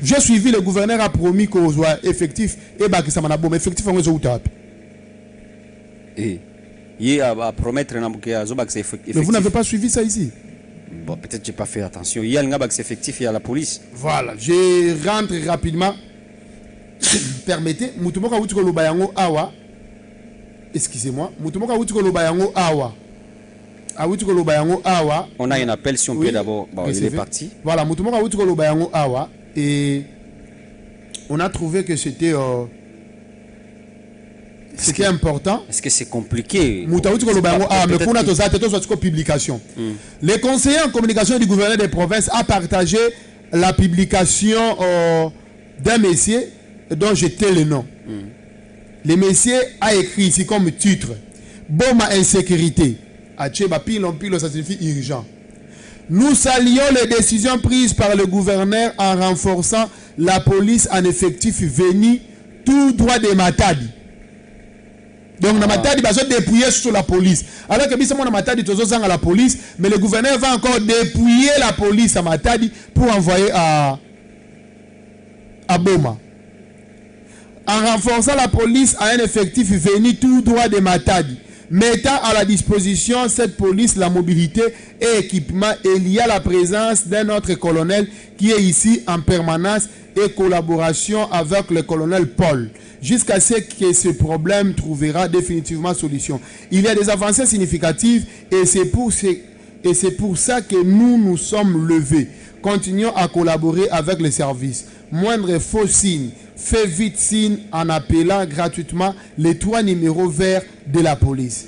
J'ai suivi, le gouverneur a promis qu'on soit effectif et qui ça m'a bon effectif on
il a promettre mais
vous n'avez pas suivi ça ici.
Bon, peut-être que j'ai pas fait attention. Il y a un effectif, il y a la police.
Voilà, je rentre rapidement. Permettez, Mutumoka Wutuko Lobayango Awa. Excusez-moi, Mutumoka Wutuko Lobayango Awa.
On a un appel si on peut d'abord. Bon, il est parti.
Voilà, Mutumoka Wutuko Lobayango Awa. Et on a trouvé que c'était important.
Est-ce que c'est compliqué?
Publication. Les conseillers en communication du gouverneur des provinces a partagé la publication d'un messier dont j'étais le nom. Le messier a écrit ici comme titre Boma insécurité. Ça signifie urgent. Nous saluons les décisions prises par le gouverneur en renforçant la police en effectif venu tout droit de Matadi. Donc, na Matadi va se dépouiller sur la police. Alors que bisamo na Matadi tozo à la police, mais le gouverneur va encore dépouiller la police à Matadi pour envoyer à Boma. En renforçant la police à un effectif venu tout droit de Matadi, mettant à la disposition cette police la mobilité et équipement, et il y a la présence d'un autre colonel qui est ici en permanence et collaboration avec le colonel Paul, jusqu'à ce que ce problème trouvera définitivement solution. Il y a des avancées significatives et c'est pour ça que nous nous sommes levés. Continuons à collaborer avec les services. Moindre faux signe, fais vite signe en appelant gratuitement les 3 numéros verts de la police.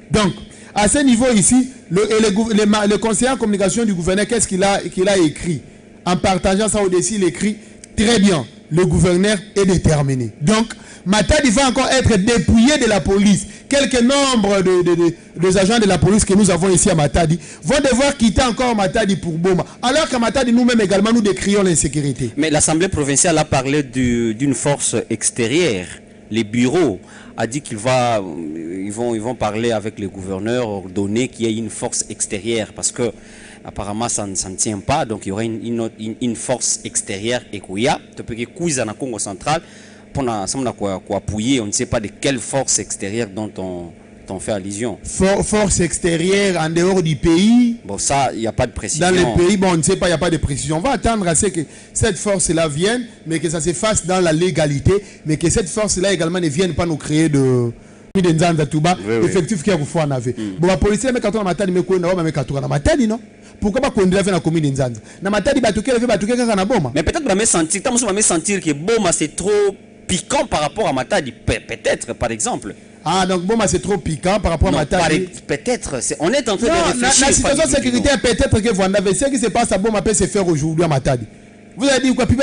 Donc, à ce niveau ici, le conseiller en communication du gouverneur, qu'est-ce qu'il a écrit? En partageant ça au-dessus, il écrit très bien. le gouverneur est déterminé. Donc, Matadi va encore être dépouillé de la police. Quelques nombres de agents de la police que nous avons ici à Matadi vont devoir quitter encore Matadi pour Boma. Alors qu'à Matadi, nous-mêmes également, nous décrions l'insécurité.
Mais l'Assemblée provinciale a parlé d'une force extérieure. Les bureaux a dit qu'ils vont parler avec les gouverneurs, ordonner qu'il y ait une force extérieure. Parce que apparemment, ça ne tient pas. Donc, il y aurait une force extérieure et qu'il y a, dans le Congo central, pour appuyer, on ne sait pas de quelle force extérieure dont on fait allusion.
Force extérieure en dehors du pays.
Bon, ça, il n'y a pas de précision.
Dans le pays, bon, on ne sait pas, il n'y a pas de précision. On va attendre à ce que cette force-là vienne, mais que ça se fasse dans la légalité, mais que cette force-là également ne vienne pas nous créer de effectif qui a fois en avait. Bon, la police, mais quand on a matadi, mais quoi, on a matadi, non? Pourquoi pas qu'on l'a fait dans la commune d'Inzanza? Na matadi, batouké, la fait batouké, quand on a boma.
Mais peut-être qu'on va sentir que Boma c'est trop piquant par rapport à Matadi, peut-être, par exemple.
Ah, donc Boma c'est trop piquant par rapport à Matadi.
Peut-être, on est en train de réfléchir.
La situation de sécurité, peut-être que vous en avez. Ce qui se passe à Boma peut se faire aujourd'hui à Matadi. Vous avez dit quoi? Puis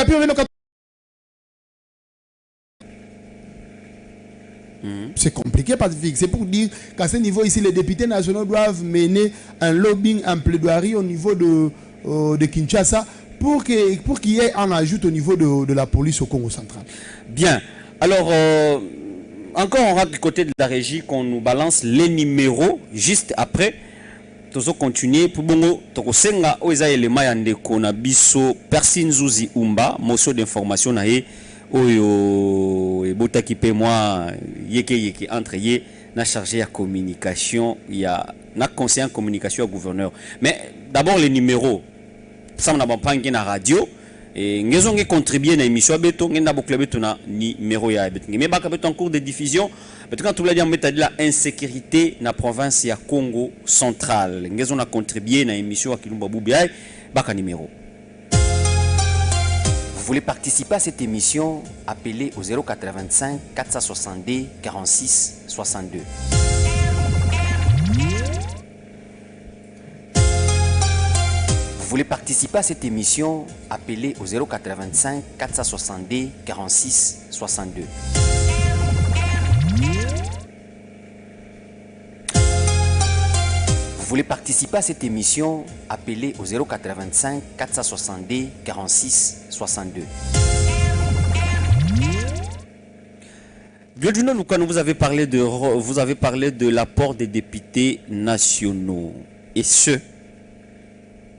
c'est compliqué, Pacifique. C'est pour dire qu'à ce niveau ici, les députés nationaux doivent mener un lobbying, un plaidoirie au niveau de Kinshasa pour qu'il y ait un ajout au niveau de la police au Congo central. Bien.
Alors, encore on rentre du côté de la régie qu'on nous balance les numéros juste après. Nous continuer pour bongo tokosenga oza élément yande kona biso Persin Zuzi Umba moso d'information na ye oyo ebotaki pe moi yeke entre ye na chargé à communication ya na conseiller en communication au gouverneur. Mais d'abord les numéros ça on a pas na radio et ngezonge contribuer na émission beto ngenda bokle beto na numéro ya beto mais baka beto en cours de diffusion beto quand tout la dire mettre de la insécurité na province ya Congo central ngezon a contribuer na émission à Kilumba Boubiaï baka numéro.
Vous voulez participer à cette émission, appelez au 085 462 46 62. Vous voulez participer à cette émission, appelez au 085 462 46 62. Vous voulez participer à cette émission, appelez au 085 462 46 62.
Bienvenue, vous avez parlé de l'apport des députés nationaux et ceux,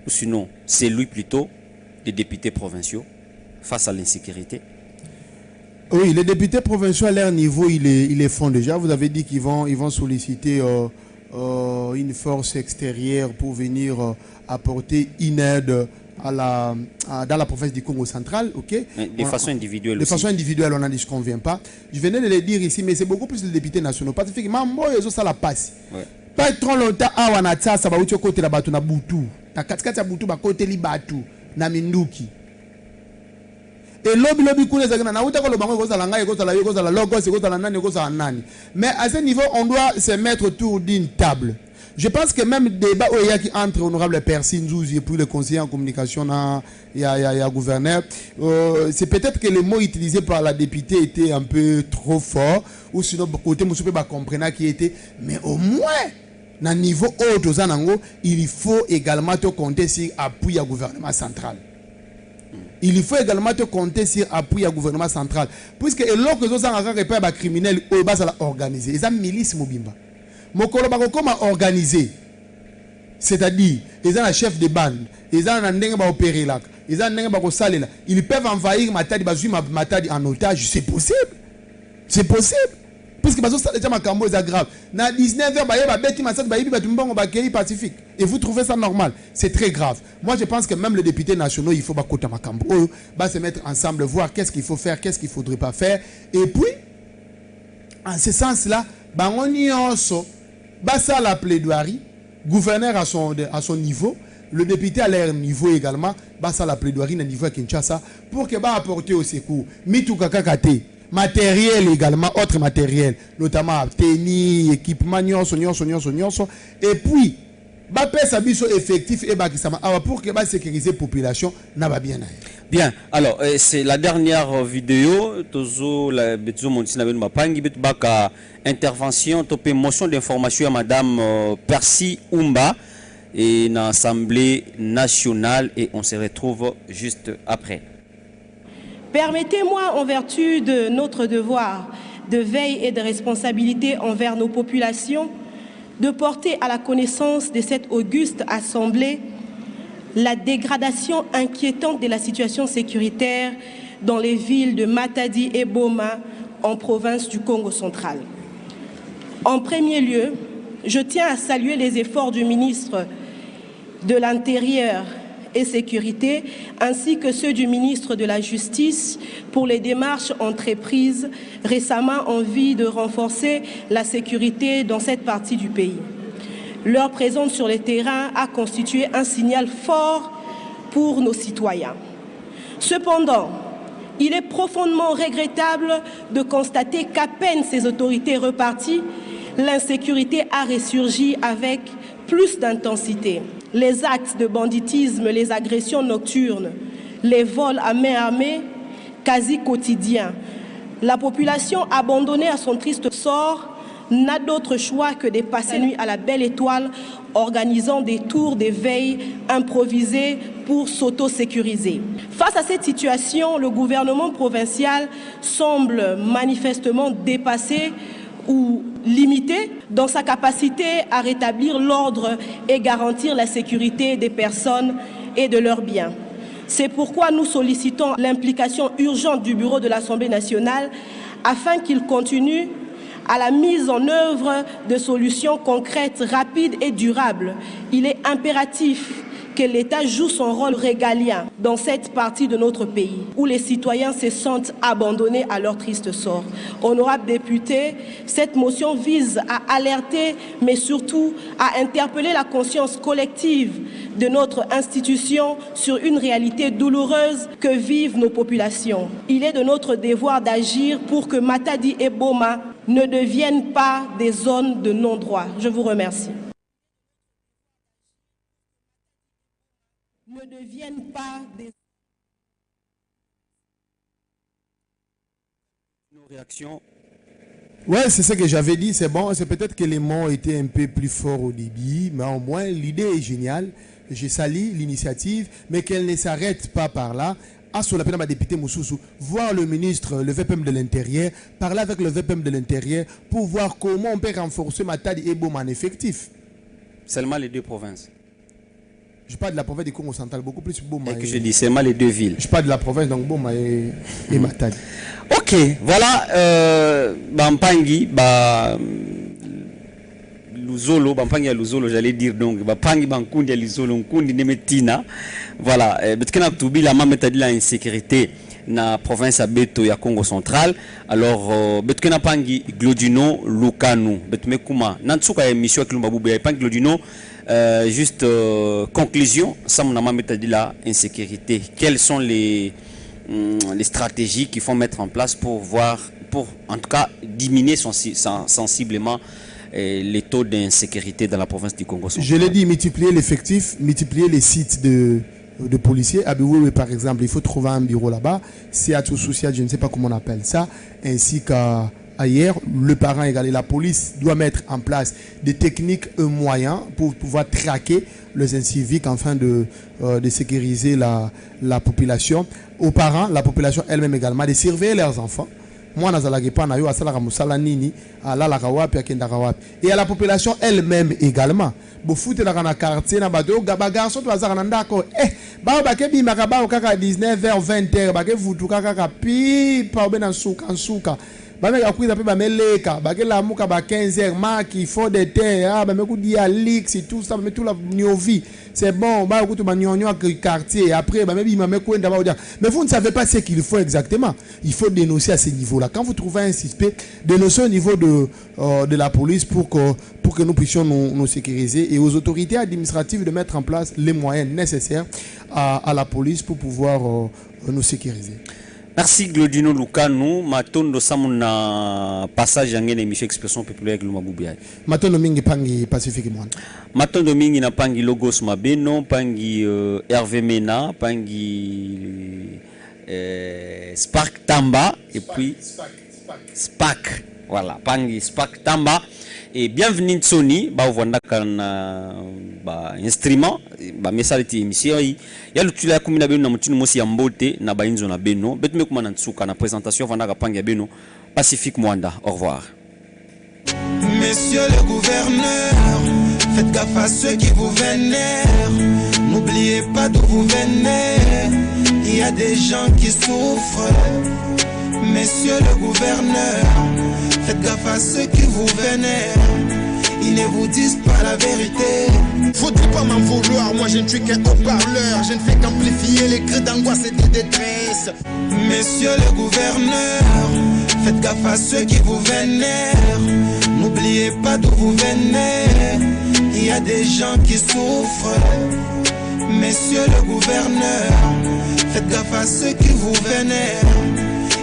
ou sinon c'est lui plutôt, des députés provinciaux face à l'insécurité.
Oui, les députés provinciaux à leur niveau, ils les font déjà. Vous avez dit qu'ils vont solliciter une force extérieure pour venir apporter une aide dans la province du Congo central, ok?
De façon individuelle.
De façon individuelle, on n'en dit, je ne conviens pas. Je venais de le dire ici, mais c'est beaucoup plus les députés nationaux. Parce que moi, ça la passe. Pas trop longtemps, on a ça va au côté la batu na butu. Na katikati ya butu ba côté li batu na minduki. Et lobby kule zagana na uta ko lobango ko zala ngai ko zala yo ko zala logo ko zala nani ko zala nani. Mais à ce niveau, on doit se mettre autour d'une table. Je pense que même débat qui entre honorable Persin Zuzi et puis le conseiller en communication il y a gouverneur, c'est peut-être que les mots utilisés par la députée étaient un peu trop forts ou sinon côté monsieur pas comprendre qui était, mais au moins na niveau haut il faut également te compter sur appui au gouvernement central. Il faut également te compter sur appui au gouvernement central puisque lorsque les gens ont criminels au bas à organiser, ils ont milice mobimba. Mokolo bakoma organisé, c'est-à-dire ils ont un chef de bande, ils ont un ndenge ba opérer là, ils ont un ndenge ba ko salela, ils peuvent envahir Matadi, bazui Matadi en otage, c'est possible. C'est possible. Puisque bazo ça déjà makambo est grave. Na 19h ba beti Matadi ba yibi ba tumbongo ba kei Pacifique. Et vous trouvez ça normal? C'est très grave. Moi je pense que même les députés nationaux, il faut ba kota makambo, ba se mettre ensemble voir qu'est-ce qu'il faut faire, qu'est-ce qu'il faudrait pas faire et puis en ce sens-là, bango nyonso basa la plaidoirie, gouverneur à son niveau, le député à leur niveau également, basa la plaidoirie à niveau à Kinshasa pour que ba apporter au secours. Mitu kakakate, matériel également, autre matériel, notamment tennis, équipement, nyonso. Et puis, ba pesa biso effectif et ba kisama pour que ba sécuriser population na ba bien.
Bien, alors c'est la dernière vidéo. Tozo la bezo montina ben mapangi bet baka intervention topé motion d'information à Madame Percy Oumba et dans l'Assemblée nationale et on se retrouve juste après.
Permettez-moi, en vertu de notre devoir de veille et de responsabilité envers nos populations, de porter à la connaissance de cette auguste Assemblée la dégradation inquiétante de la situation sécuritaire dans les villes de Matadi et Boma, en province du Congo central. En premier lieu, je tiens à saluer les efforts du ministre de l'Intérieur et Sécurité, ainsi que ceux du ministre de la Justice pour les démarches entreprises récemment en vue de renforcer la sécurité dans cette partie du pays. Leur présence sur le terrain a constitué un signal fort pour nos citoyens. Cependant, il est profondément regrettable de constater qu'à peine ces autorités reparties, l'insécurité a ressurgi avec plus d'intensité. Les actes de banditisme, les agressions nocturnes, les vols à main armée, quasi quotidiens. La population abandonnée à son triste sort n'a d'autre choix que de passer nuit à la belle étoile, organisant des tours de veille improvisés pour s'auto-sécuriser. Face à cette situation, le gouvernement provincial semble manifestement dépassé ou limité dans sa capacité à rétablir l'ordre et garantir la sécurité des personnes et de leurs biens. C'est pourquoi nous sollicitons l'implication urgente du Bureau de l'Assemblée nationale afin qu'il continue à la mise en œuvre de solutions concrètes, rapides et durables. Il est impératif que l'État joue son rôle régalien dans cette partie de notre pays, où les citoyens se sentent abandonnés à leur triste sort. Honorables députés, cette motion vise à alerter, mais surtout à interpeller la conscience collective de notre institution sur une réalité douloureuse que vivent nos populations. Il est de notre devoir d'agir pour que Matadi et Boma ne deviennent pas des zones de non-droit. Je vous remercie. Ne deviennent pas des...
Nos réactions.
Ouais, c'est ce que j'avais dit, c'est bon. C'est peut-être que les mots étaient un peu plus forts au début, mais au moins l'idée est géniale. Je salue l'initiative, mais qu'elle ne s'arrête pas par là. À sur la peine ma député Moussoussou, voir le ministre, le VPM de l'Intérieur, parler avec le VPM de l'Intérieur pour voir comment on peut renforcer Matadi et Boma en effectif.
Seulement les deux provinces.
Je parle de la province du Congo central, beaucoup plus Boma.
Et que je dis seulement les deux villes.
Je parle de la province, donc Boma et Matadi.
Ok, voilà. Bampangi, Luzolo, Bampangi à Luzolo, j'allais dire donc. Bampangi, Bankundi à Luzolo, Nkundi, Nemetina. Voilà. Betkena Tubi, la Mametadi, la insécurité dans la province à Beto, ya Congo central. Alors, Betkena Pangi, Glodino, Lukanu, Betmekuma, Nantsuka émission avec Lumbaboubé, Pangi Glodino. Juste conclusion, ça m'a dit la insécurité. Quelles sont les stratégies qu'il faut mettre en place pour voir, pour en tout cas diminuer sensiblement les taux d'insécurité dans la province du Congo central?
Je l'ai dit, multiplier l'effectif, multiplier les sites de policiers. À Bioué, par exemple, il faut trouver un bureau là-bas. C'est à tout souci, je ne sais pas comment on appelle ça, ainsi qu'à ailleurs, le parent égal et la police doit mettre en place des techniques et moyens pour pouvoir traquer les inciviques afin de sécuriser la population. Aux parents, la population elle-même également, de surveiller leurs enfants. Moi, et à la population elle-même également. Bofoute dans la quartier, na bado, garçon to azara ndako. Ba bakebi makaba kaka 19h 20h, bakebi futu kaka pi pa obena souka. Bame ya kuiza pe bameleka, bakela muka ba 15h maki fond de terre, bame ku dia lix et tout ça, bame tout la nyovi. C'est bon, ba ku to ba nyonyo quartier après bame bi mame kwenda ba odia. Mais vous ne savez pas ce qu'il faut exactement. Il faut dénoncer à ce niveau-là. Quand vous trouvez un suspect, dénoncez au niveau de la police pour que nous puissions nous sécuriser et aux autorités administratives de mettre en place les moyens nécessaires à la police pour pouvoir nous sécuriser.
Merci Glodino Lukanu, matondo samuna passage ngene émission expression populaire Luma Bubia.
Matondo mingi pangi Pacifique Mwanda.
Matondo mingi na pangi Logos Mabeno, pangi Hervé Mena, pangi Spark Tamba et puis Spark. Voilà, pangi Spark Tamba et bienvenue Sony, ba wanda kana ba instrument, ba mesaliti émission yi. Ya lutula kumina beno na mutinu mosi ya mbote na ba inzo na beno. Betume kumana ntsuka na présentation vanda ka pangi ya beno. Pacifique Mwanda, au revoir.
Messieurs le gouverneur, faites gaffe à ceux qui vous vénèrent. N'oubliez pas d'où vous venez. Il y a des gens qui souffrent. Messieurs le gouverneur, faites gaffe à ceux qui vous vénèrent. Ils ne vous disent pas la vérité.
Faudrait pas m'en vouloir, moi je ne suis qu'un haut-parleur. Je ne fais qu'amplifier les cris d'angoisse et de détresse.
Messieurs le gouverneur, faites gaffe à ceux qui vous vénèrent. N'oubliez pas d'où vous venez. Il y a des gens qui souffrent. Messieurs le gouverneur, faites gaffe à ceux qui vous vénèrent.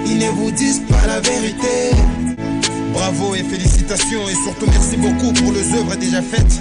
Ils ne vous disent pas la vérité.
Bravo et félicitations et surtout merci beaucoup pour les œuvres déjà faites.